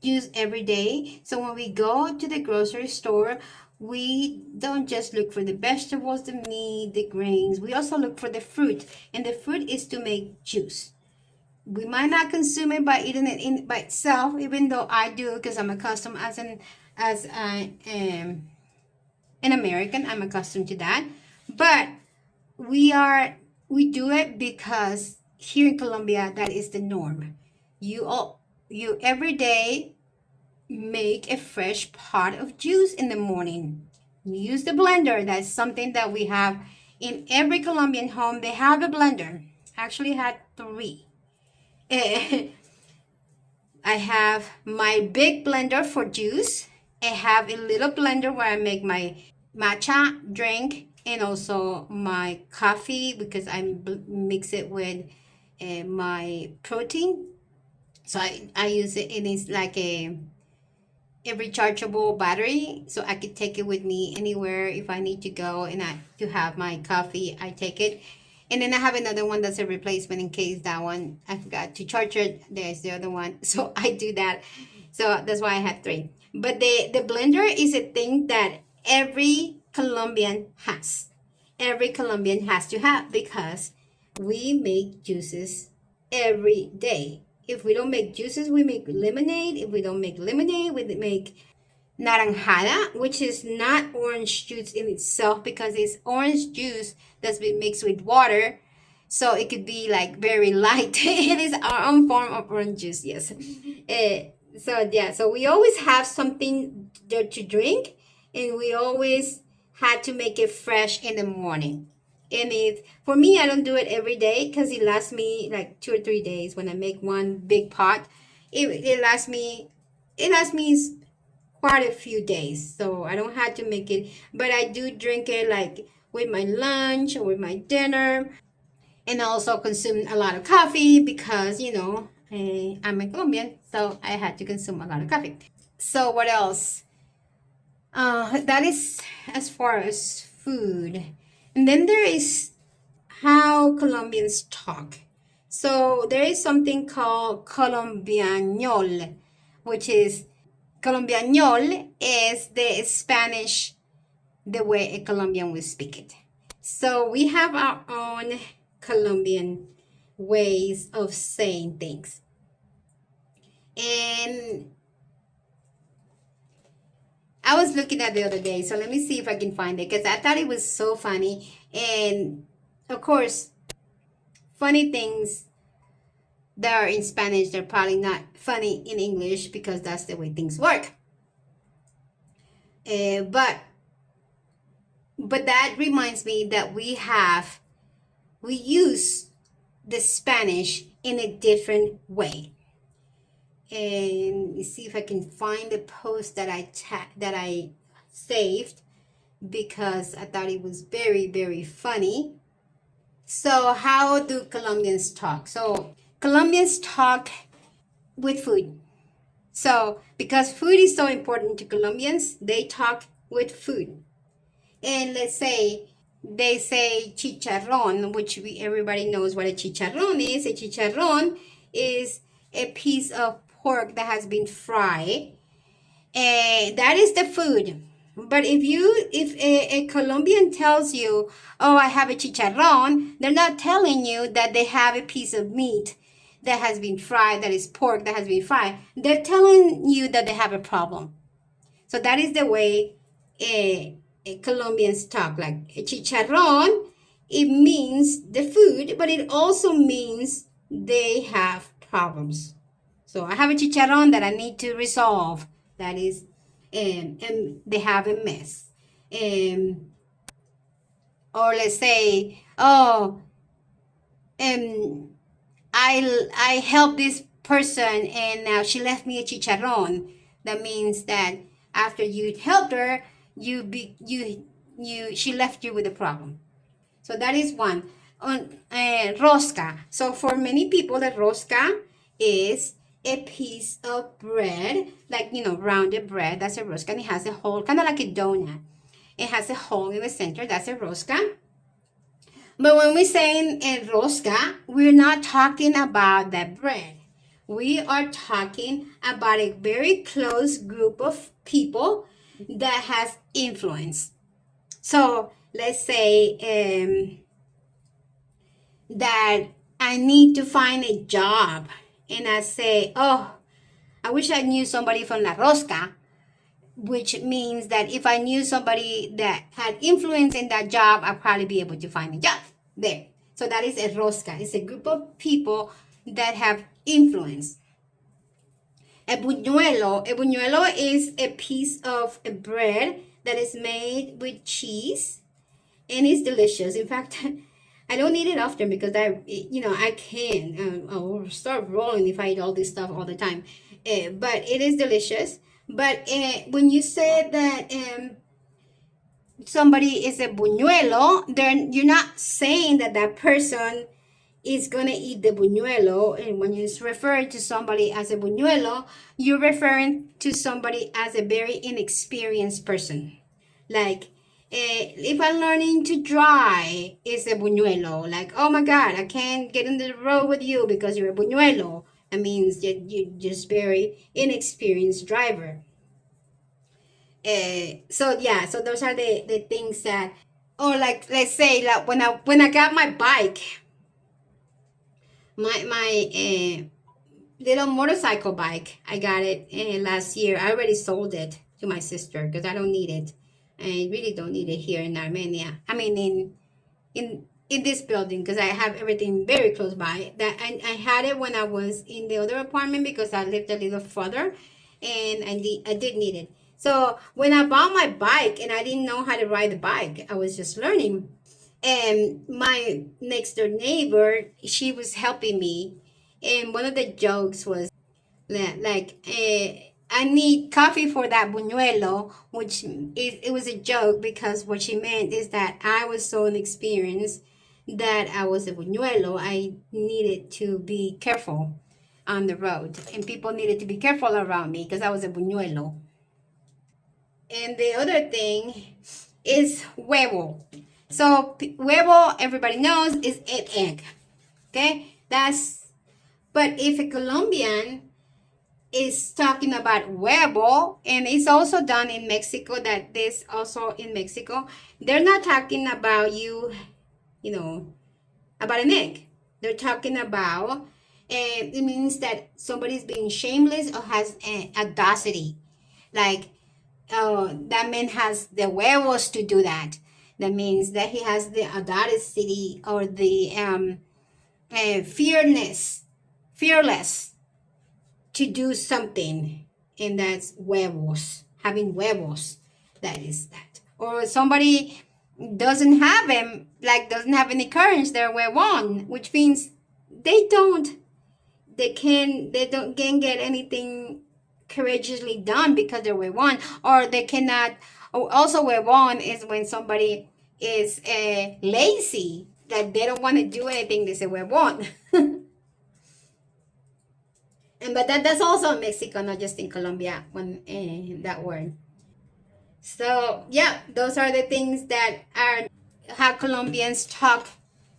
juice every day. So when we go to the grocery store, we don't just look for the vegetables, the meat, the grains. We also look for the fruit, and the fruit is to make juice. We might not consume it by eating it by itself, even though I do, because I'm accustomed as an American. I'm accustomed to that. But we do it because here in Colombia that is the norm. You every day make a fresh pot of juice in the morning. You use the blender. That's something that we have in every Colombian home. They have a blender. Actually had 3. I have my big blender for juice. I have a little blender where I make my matcha drink and also my coffee, because I mix it with my protein. So I use it, and it's like a rechargeable battery, so I could take it with me anywhere if I need to go and to have my coffee. I take it, and then I have another one that's a replacement in case that one I forgot to charge it. There's the other one, so I do that. So that's why I have 3. But the blender is a thing that every Colombian has. Every Colombian has to have, because we make juices every day. If we don't make juices, we make lemonade. If we don't make lemonade, we make naranjada, which is not orange juice in itself, because it's orange juice that's been mixed with water. So it could be like very light. It is our own form of orange juice, yes. So we always have something to drink, and we always had to make it fresh in the morning. And for me, I don't do it every day, because it lasts me like 2 or 3 days. When I make one big pot, it lasts me quite a few days. So I don't have to make it, but I do drink it like with my lunch or with my dinner. And I also consume a lot of coffee, because I'm a Colombian, so I had to consume a lot of coffee. So what else? That is as far as food. And then there is how Colombians talk. So there is something called Colombianol, which is Colombianol is the Spanish, the way a Colombian will speak it. So we have our own Colombian ways of saying things. And I was looking at the other day, so let me see if I can find it, because I thought it was so funny. And of course, funny things that are in Spanish, they're probably not funny in English, because that's the way things work. But that reminds me that we use the Spanish in a different way. And you see if I can find the post that I saved, because I thought it was very, very funny. So how do Colombians talk? So Colombians talk with food. So because food is so important to Colombians, they talk with food. And let's say they say chicharrón, which everybody knows what a chicharrón is. A chicharrón is a piece of pork that has been fried. That is the food. But if a Colombian tells you, oh, I have a chicharrón, they're not telling you that they have a piece of meat that has been fried, that is pork that has been fried. They're telling you that they have a problem. So that is the way Colombians talk. Like a chicharrón, it means the food, but it also means they have problems. So I have a chicharrón that I need to resolve. That is, and they have a mess. Or let's say, oh, um, I helped this person and now she left me a chicharrón. That means that after you helped her, she left you with a problem. So that is one. On rosca. So for many people, the rosca is a piece of bread, like rounded bread. That's a rosca, and it has a hole, kind of like a donut. It has a hole in the center. That's a rosca. But when we say in rosca, we're not talking about that bread. We are talking about a very close group of people that has influence. So let's say that I need to find a job, and I say, oh, I wish I knew somebody from La Rosca, which means that if I knew somebody that had influence in that job, I'd probably be able to find a job there. So that is a rosca. It's a group of people that have influence. A buñuelo is a piece of bread that is made with cheese, and it's delicious. In fact, I don't eat it often because I can. I'll start rolling if I eat all this stuff all the time. But it is delicious. But when you say that somebody is a buñuelo, then you're not saying that that person is going to eat the buñuelo. And when you refer to somebody as a buñuelo, you're referring to somebody as a very inexperienced person. Like, if I'm learning to drive, it's a buñuelo. Like, oh my God, I can't get in the road with you because you're a buñuelo. That means that you're just very inexperienced driver. So those are the things that, or like, let's say that when I got my bike, my little motorcycle bike, I got it last year. I already sold it to my sister because I don't need it. I really don't need it here in Armenia. I mean, in this building, because I have everything very close by. That I had it when I was in the other apartment because I lived a little further, and I did need it. So when I bought my bike and I didn't know how to ride the bike, I was just learning. And my next door neighbor, she was helping me, and one of the jokes was like, I need coffee for that buñuelo, which it was a joke because what she meant is that I was so inexperienced that I was a buñuelo. I needed to be careful on the road, and people needed to be careful around me because I was a buñuelo. And the other thing is huevo. So huevo, everybody knows, is an egg. Okay, but if a Colombian is talking about huevo, and it's also done in Mexico, that this also in Mexico, they're not talking about about an egg. They're talking about, it means that somebody's being shameless or has audacity. Like, that man has the huevos to do that. That means that he has the audacity or the fearless to do something, and that's huevos, having huevos. That is that. Or somebody doesn't have them, like doesn't have any courage, they're huevon, which means they can't get anything courageously done because they're huevon, or they cannot. Also, huevon is when somebody is lazy, that they don't want to do anything, they say huevon. But that's also in Mexico, not just in Colombia, when that word. So yeah, those are the things that are how Colombians talk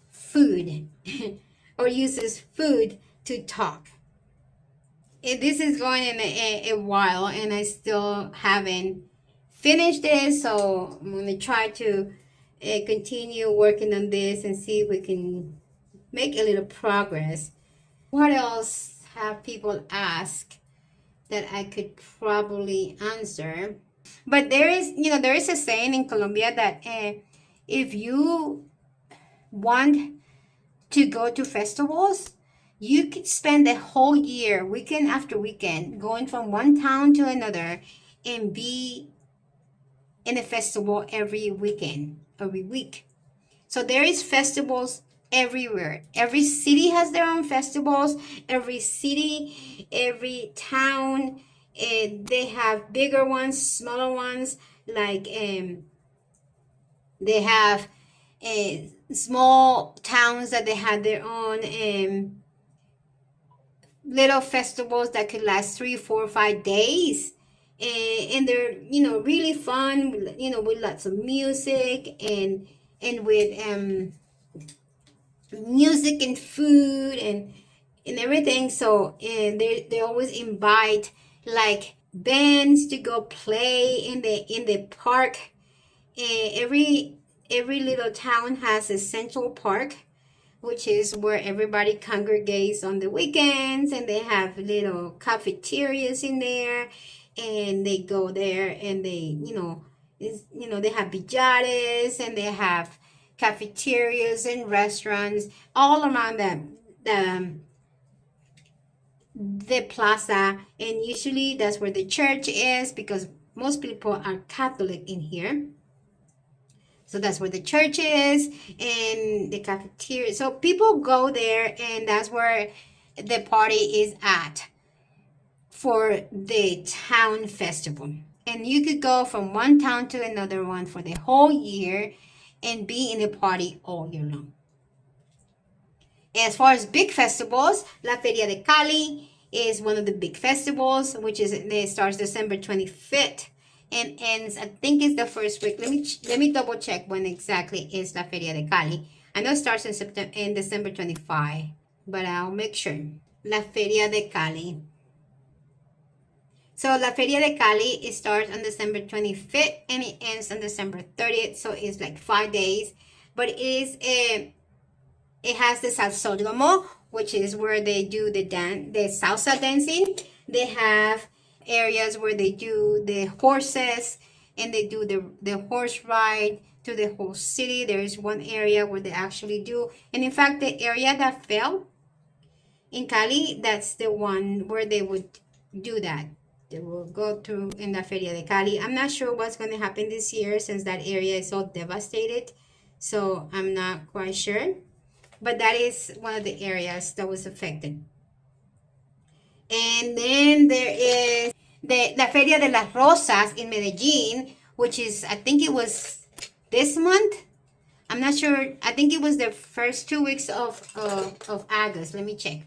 food or uses food to talk. This is going in a while, and I still haven't finished it, so I'm going to try to continue working on this and see if we can make a little progress. What else have people ask that I could probably answer? But there is a saying in Colombia that if you want to go to festivals, you could spend the whole year, weekend after weekend, going from one town to another and be in a festival every weekend, every week. So there is festivals everywhere. Every city has their own festivals. Every city, every town, they have bigger ones, smaller ones. Like they have small towns that they have their own little festivals that could last 3, 4, 5 days. And they're, really fun, with lots of music and with music and food and everything. So they always invite like bands to go play in the park. Every little town has a central park, which is where everybody congregates on the weekends, and they have little cafeterias in there, and they go there and they, they have billares, and they have cafeterias and restaurants all around the plaza. And usually that's where the church is, because most people are Catholic in here. So that's where the church is and the cafeteria. So people go there, and that's where the party is at for the town festival. And you could go from one town to another one for the whole year and be in the party all year long. As far as big festivals, La Feria de Cali is one of the big festivals, which it starts December 25th. And ends, I think it's the first week. Let me double check when exactly is La Feria de Cali. I know it starts in December 25, but I'll make sure. La Feria de Cali. So La Feria de Cali, it starts on December 25th and it ends on December 30th. So it's like 5 days, but it has the Salsódromo, which is where they do the salsa dancing. They have areas where they do the horses, and they do the horse ride to the whole city. There is one area where they actually do, and in fact the area that fell in Cali, that's the one where they would do that. They will go through in the Feria de Cali. I'm not sure what's going to happen this year, since that area is all devastated, so I'm not quite sure, but that is one of the areas that was affected. And then there is La Feria de las Rosas in Medellin, which is, I think it was this month. I'm not sure. I think it was the first 2 weeks of August. Let me check.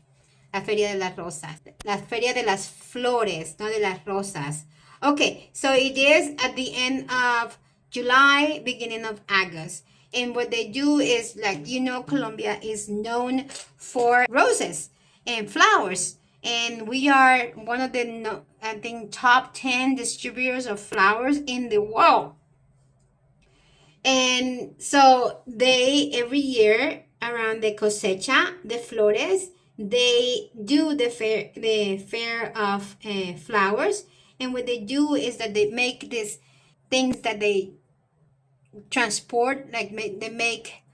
La Feria de las Rosas. La Feria de las Flores, not de las Rosas. Okay, so it is at the end of July, beginning of August. And what they do is, like, Colombia is known for roses and flowers. And we are one of the, I think, top 10 distributors of flowers in the world. And so they, every year around the cosecha de flores, they do the fair of flowers. And what they do is that they make these things that they transport, like they make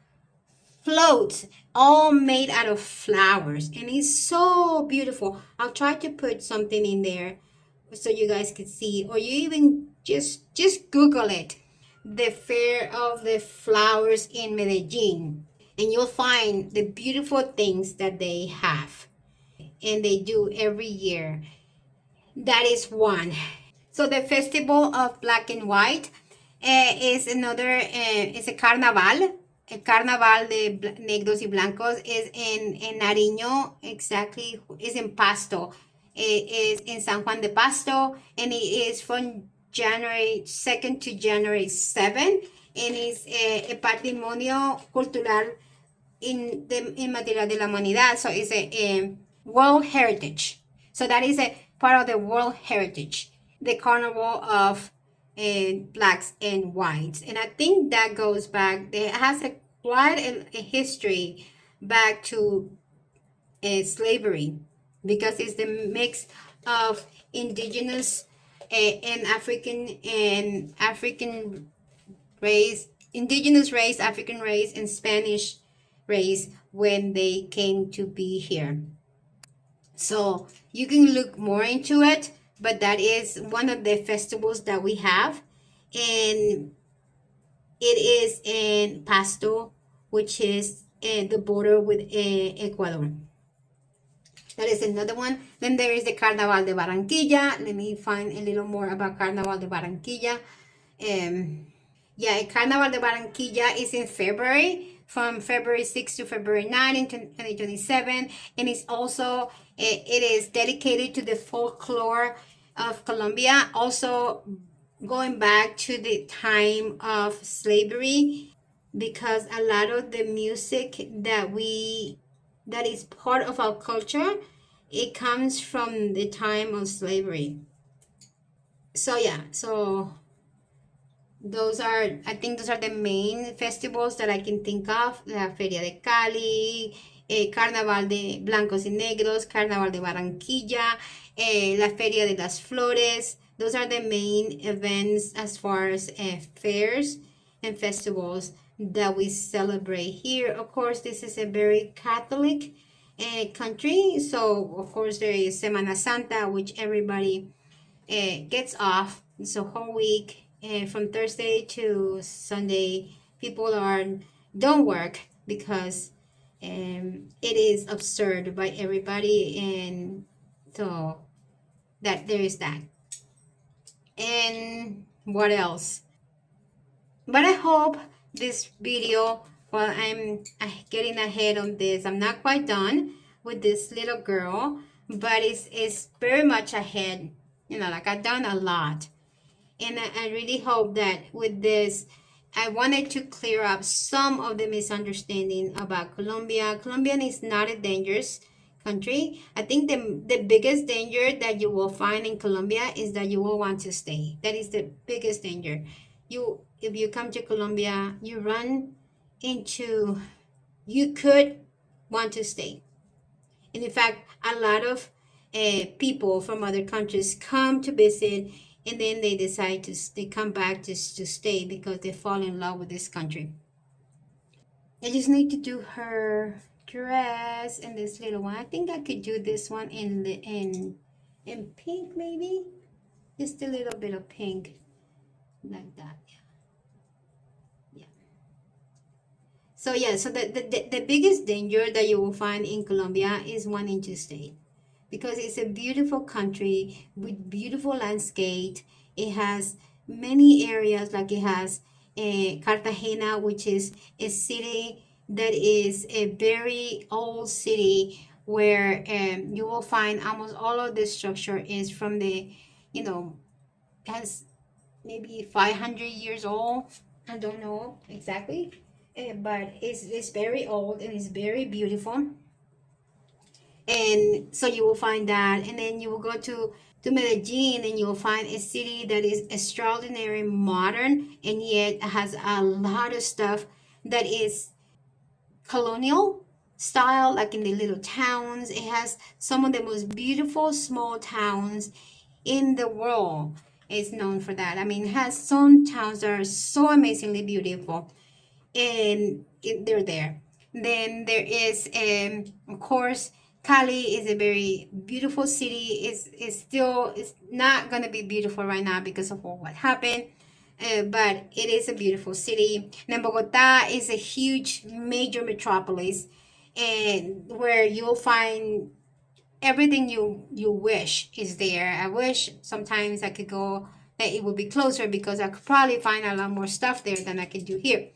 floats, all made out of flowers, and it's so beautiful. I'll try to put something in there so you guys can see, or you even just Google it, the Fair of the Flowers in Medellin, and you'll find the beautiful things that they have and they do every year. That is one. So the Festival of Black and White is another, it's a carnaval. El Carnaval de Negros y Blancos is in Nariño, exactly, is in Pasto. It is in San Juan de Pasto, and it is from January 2nd to January 7th, and it's a patrimonio cultural inmaterial de la humanidad. So it's a World Heritage. So that is a part of the World Heritage, the Carnival of blacks and whites. And I think that goes back, it has quite a history back to slavery, because it's the mix of indigenous and African race, indigenous race, African race, and Spanish race when they came to be here. So you can look more into it, but that is one of the festivals that we have, and it is in Pasto, which is the border with Ecuador. That is another one. Then there is the Carnaval de Barranquilla. Let me find a little more about Carnaval de Barranquilla. Yeah, Carnaval de Barranquilla is in February, from February 6 to February 9 in 2027. And it's also, it is dedicated to the folklore of Colombia. Also going back to the time of slavery, because a lot of the music that is part of our culture, it comes from the time of slavery. So yeah, so I think those are the main festivals that I can think of. La Feria de Cali, Carnaval de Blancos y Negros, Carnaval de Barranquilla, La Feria de las Flores. Those are the main events as far as fairs and festivals that we celebrate here. Of course, this is a very Catholic country, so of course there is Semana Santa, which everybody gets off. It's a whole week, from Thursday to Sunday. People don't work because it is absurd by everybody, and so that there is that. And what else? But I hope this video, while I'm getting ahead on this, I'm not quite done with this little girl, but it's very much ahead. You know, like I've done a lot. And I really hope that with this, I wanted to clear up some of the misunderstanding about Colombia. Colombian is not a dangerous country. I think the biggest danger that you will find in Colombia is that you will want to stay. That is the biggest danger. If you come to Colombia, you could want to stay. And in fact, a lot of people from other countries come to visit, and then they decide they come back to stay because they fall in love with this country. I just need to do her dress and this little one. I think I could do this one in pink, maybe just a little bit of pink, like that. Yeah. So yeah, so the biggest danger that you will find in Colombia is wanting to stay, because it's a beautiful country with beautiful landscape. It has many areas, like it has Cartagena, which is a city that is a very old city, where you will find almost all of the structure is from has maybe 500 years old. I don't know exactly, but it's very old and it's very beautiful. And so you will find that, and then you will go to Medellin, and you will find a city that is extraordinary modern, and yet has a lot of stuff that is colonial style, like in the little towns. It has some of the most beautiful small towns in the world. It's known for that. I mean, it has some towns that are so amazingly beautiful, and they're there. Then there is, of course, Cali is a very beautiful city. It's not gonna be beautiful right now because of what happened, but it is a beautiful city. And Bogota is a huge major metropolis, and where you'll find everything you wish is there. I wish sometimes I could go, that it would be closer, because I could probably find a lot more stuff there than I could do here.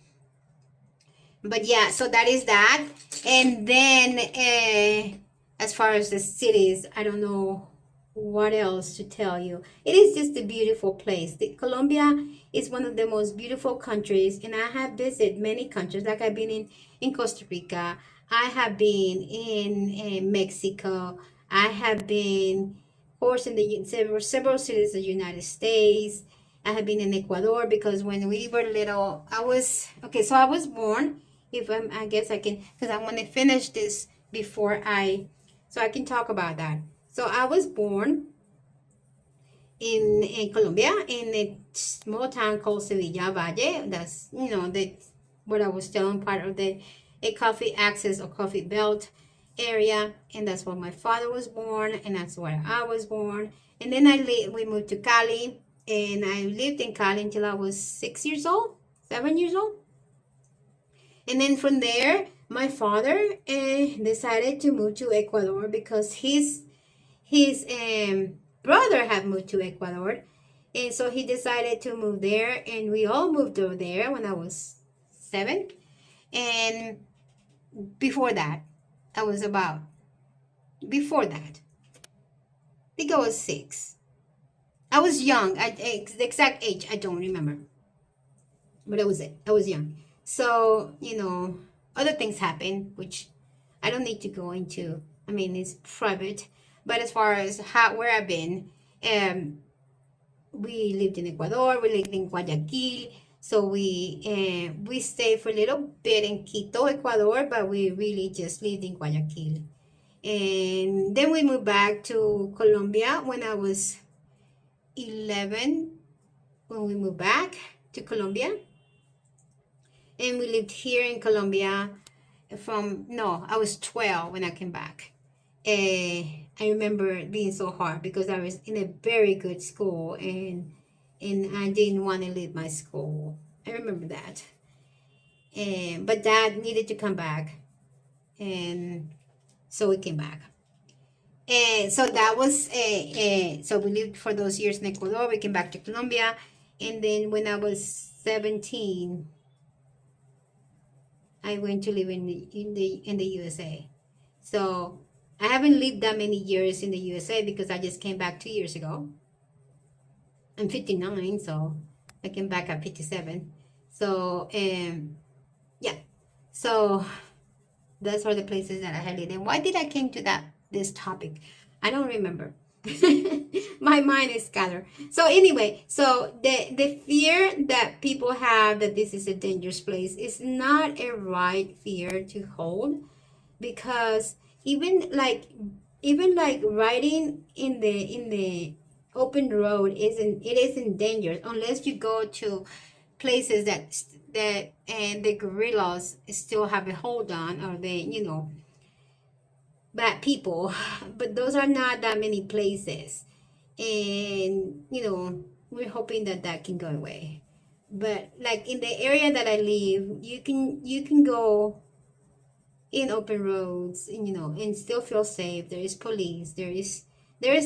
But yeah, so that is that. And then as far as the cities, I don't know what else to tell you. It is just a beautiful place. Colombia is one of the most beautiful countries, and I have visited many countries. Like I've been in Costa Rica, I have been in Mexico, I have been, of course, in the several cities of the United States. I have been in Ecuador, because when we were little, I was born. I guess I can, because I want to finish this before so I can talk about that. So I was born in Colombia, in a small town called Sevilla Valle. That's, what I was telling, part of a coffee access or coffee belt area. And that's where my father was born, and that's where I was born. And then we moved to Cali, and I lived in Cali until I was 7 years old. And then from there, my father decided to move to Ecuador because his brother had moved to Ecuador, and so he decided to move there, and we all moved over there when I was 7. And before that, I was about before that, I think I was 6. I was young. The exact age I don't remember, but that was it. I was young. So other things happened, which I don't need to go into. I mean, it's private. But as far as where I've been, um, we lived in Ecuador. We lived in Guayaquil. So we stayed for a little bit in Quito, Ecuador, but we really just lived in Guayaquil. And then we moved back to Colombia when I was 11. When we moved back to Colombia, and we lived here in Colombia from no, I was 12 when I came back. I remember it being so hard because I was in a very good school, and I didn't want to leave my school. I remember that. But Dad needed to come back, and so we came back. And so that was so we lived for those years in Ecuador. We came back to Colombia, and then when I was 17, I went to live in the USA. So I haven't lived that many years in the USA because I just came back 2 years ago. I'm 59, so I came back at 57. So yeah, so those are the places that I had lived. And why did I came to this topic? I don't remember. My mind is scattered. So anyway, so the fear that people have that this is a dangerous place is not a right fear to hold, because even like riding in the open road isn't dangerous unless you go to places that and the guerrillas still have a hold on, or bad people. But those are not that many places, and we're hoping that can go away. But like in the area that I live, you can go in open roads, and and still feel safe. There is police, there is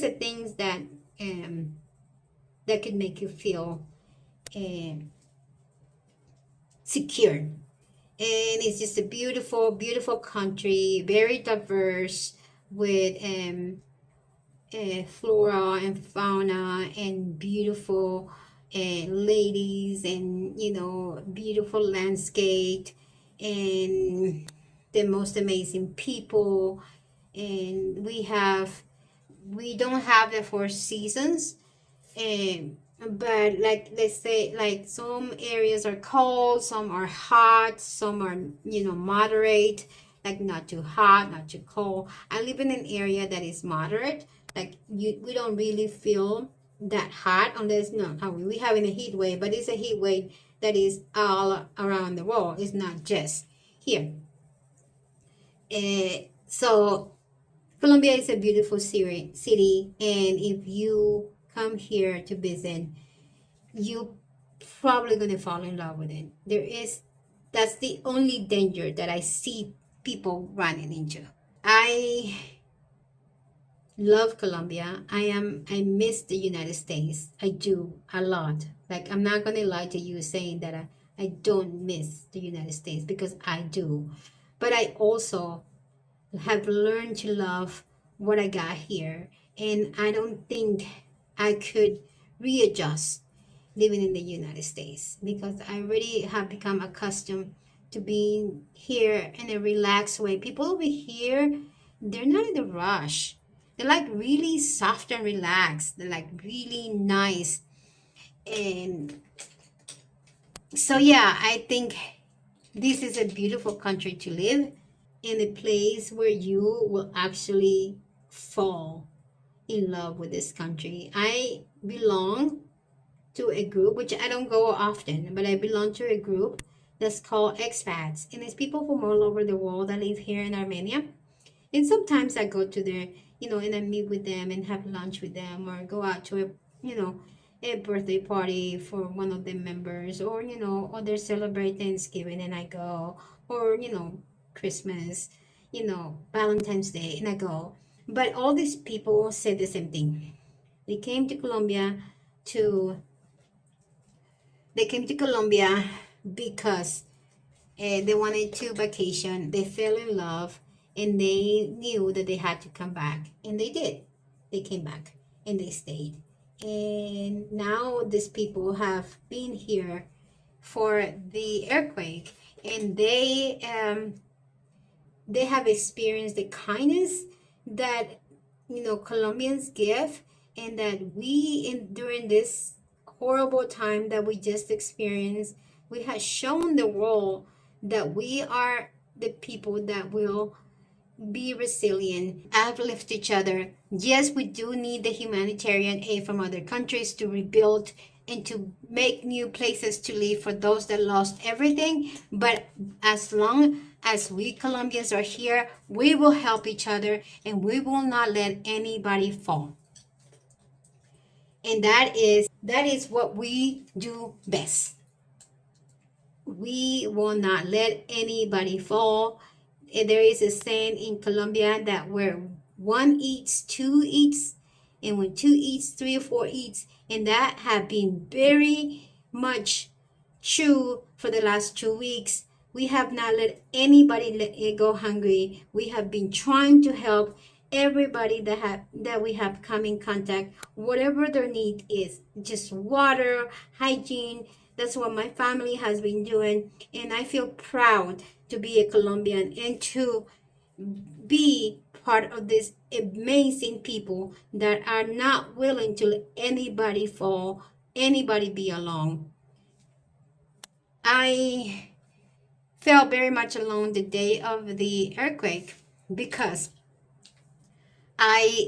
the things that could make you feel um secure. And it's just a beautiful, beautiful country, very diverse, with flora and fauna, and beautiful ladies, and beautiful landscape, and the most amazing people. And we don't have the 4 seasons, and but like, let's say, like, some areas are cold, some are hot, some are moderate, like not too hot, not too cold. I live in an area that is moderate. Like, we don't really feel that hot, unless, no, we having a heat wave, but it's a heat wave that is all around the world. It's not just here. So Colombia is a beautiful city, and if you come here to visit, you probably gonna fall in love with it. That's the only danger that I see people running into. I love Colombia. I miss the United States. I do a lot. Like, I'm not gonna lie to you saying that I don't miss the United States, because I do. But I also have learned to love what I got here, and I don't think I could readjust living in the United States, because I already have become accustomed to being here in a relaxed way. People over here, they're not in a rush. They're like really soft and relaxed. They're like really nice. And so yeah, I think this is a beautiful country to live, in a place where you will actually fall in love with this country. I belong to a group, which I don't go often, but I belong to a group that's called expats, and it's people from all over the world that live here in Armenia. And sometimes I go to their, and I meet with them and have lunch with them, or go out to a birthday party for one of the members, or or they celebrate Thanksgiving and I go, or, Christmas, Valentine's Day, and I go. But all these people said the same thing. They came to Colombia to they came to Colombia because they wanted to vacation. They fell in love, and they knew that they had to come back, and they did. They came back and they stayed. And now these people have been here for the earthquake, and they have experienced the kindness that Colombians give, and that we during this horrible time that we just experienced, we have shown the world that we are the people that will be resilient, uplift each other. Yes, we do need the humanitarian aid from other countries to rebuild and to make new places to live for those that lost everything. But as long as we Colombians are here, we will help each other, and we will not let anybody fall. And that is what we do best. We will not let anybody fall. There is a saying in Colombia that where one eats, two eats, and when two eats, three or four eats, and that have been very much true for the last 2 weeks. We have not let anybody go hungry. We have been trying to help everybody that we have come in contact, whatever their need is, just water, hygiene. That's what my family has been doing, and I feel proud to be a Colombian and to be part of this amazing people that are not willing to let anybody fall, anybody be alone. I felt very much alone the day of the earthquake because I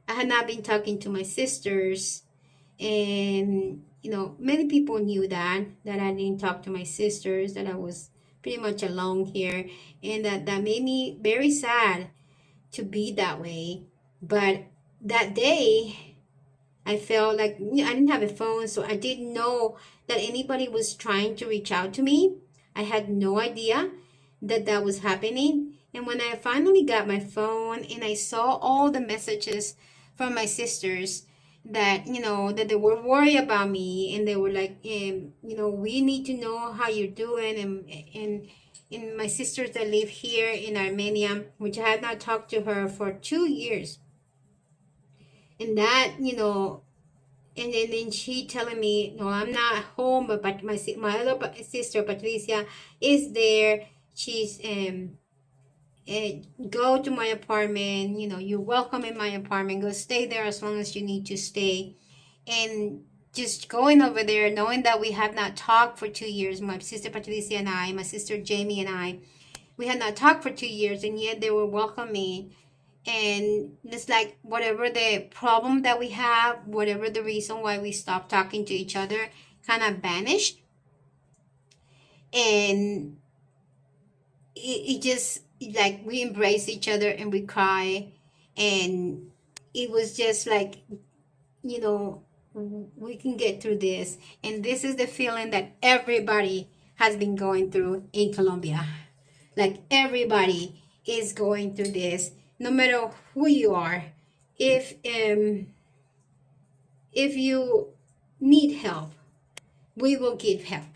had not been talking to my sisters, and many people knew that I didn't talk to my sisters, that I was pretty much alone here, and that made me very sad to be that way. But that day I felt like I didn't have a phone, so I didn't know that anybody was trying to reach out to me. I had no idea that was happening. And when I finally got my phone and I saw all the messages from my sisters that that they were worried about me, and they were like, we need to know how you're doing, and my sisters that live here in Armenia, which I had not talked to her for 2 years, and that and then she telling me, no, I'm not home, but my other sister Patricia is there. She's go to my apartment, you're welcome in my apartment, go stay there as long as you need to stay. And just going over there, knowing that we have not talked for 2 years, my sister Patricia and I, my sister Jamie and I, we had not talked for 2 years, and yet they were welcoming. And it's like whatever the problem that we have, whatever the reason why we stopped talking to each other, kind of vanished. And it just like we embrace each other and we cry, and it was just like we can get through this. And this is the feeling that everybody has been going through in Colombia. Like everybody is going through this, no matter who you are. If you need help, we will give help.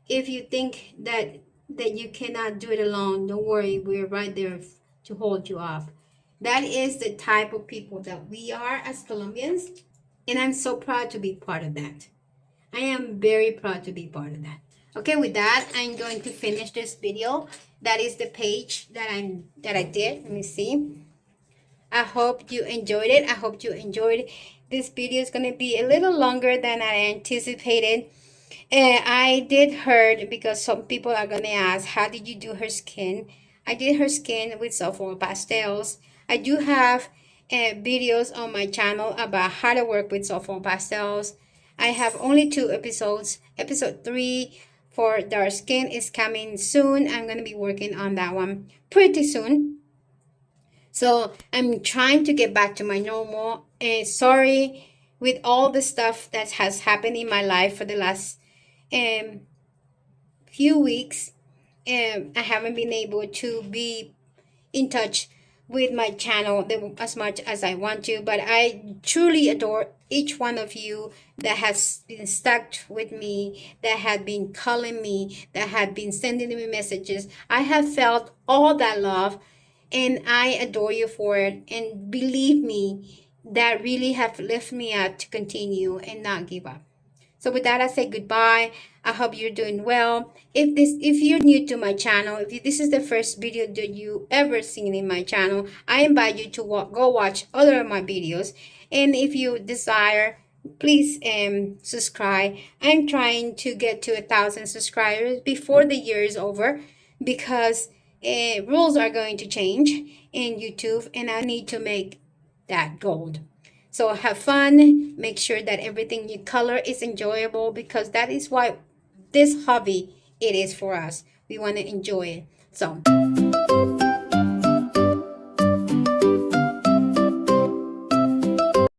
If you think that you cannot do it alone, don't worry, we're right there to hold you up. That is the type of people that we are as Colombians, and I'm so proud to be part of that. I am very proud to be part of that. Okay, with that, I'm going to finish this video. That is the page that I did. Let me see. I hope you enjoyed it. I hope you enjoyed this video. Is going to be a little longer than I anticipated. I did heard, because some people are going to ask, how did you do her skin? I did her skin with sulfur pastels. I do have videos on my channel about how to work with sulfur pastels. I have only 2 episodes. Episode 3 for dark skin is coming soon. I'm going to be working on that one pretty soon. So I'm trying to get back to my normal. Sorry with all the stuff that has happened in my life for the last few weeks, I haven't been able to be in touch with my channel as much as I want to, but I truly adore each one of you that has been stuck with me, that had been calling me, that had been sending me messages. I have felt all that love, and I adore you for it. And believe me, that really have lifted me up to continue and not give up. So with that, I say goodbye. I hope you're doing well. If you're new to my channel, this is the first video that you ever seen in my channel, I invite you to go watch other of my videos. And if you desire, please subscribe. I'm trying to get to 1,000 subscribers before the year is over, because rules are going to change in YouTube, and I need to make that goal. So have fun. Make sure that everything you color is enjoyable, because that is why this hobby it is for us. We want to enjoy it. So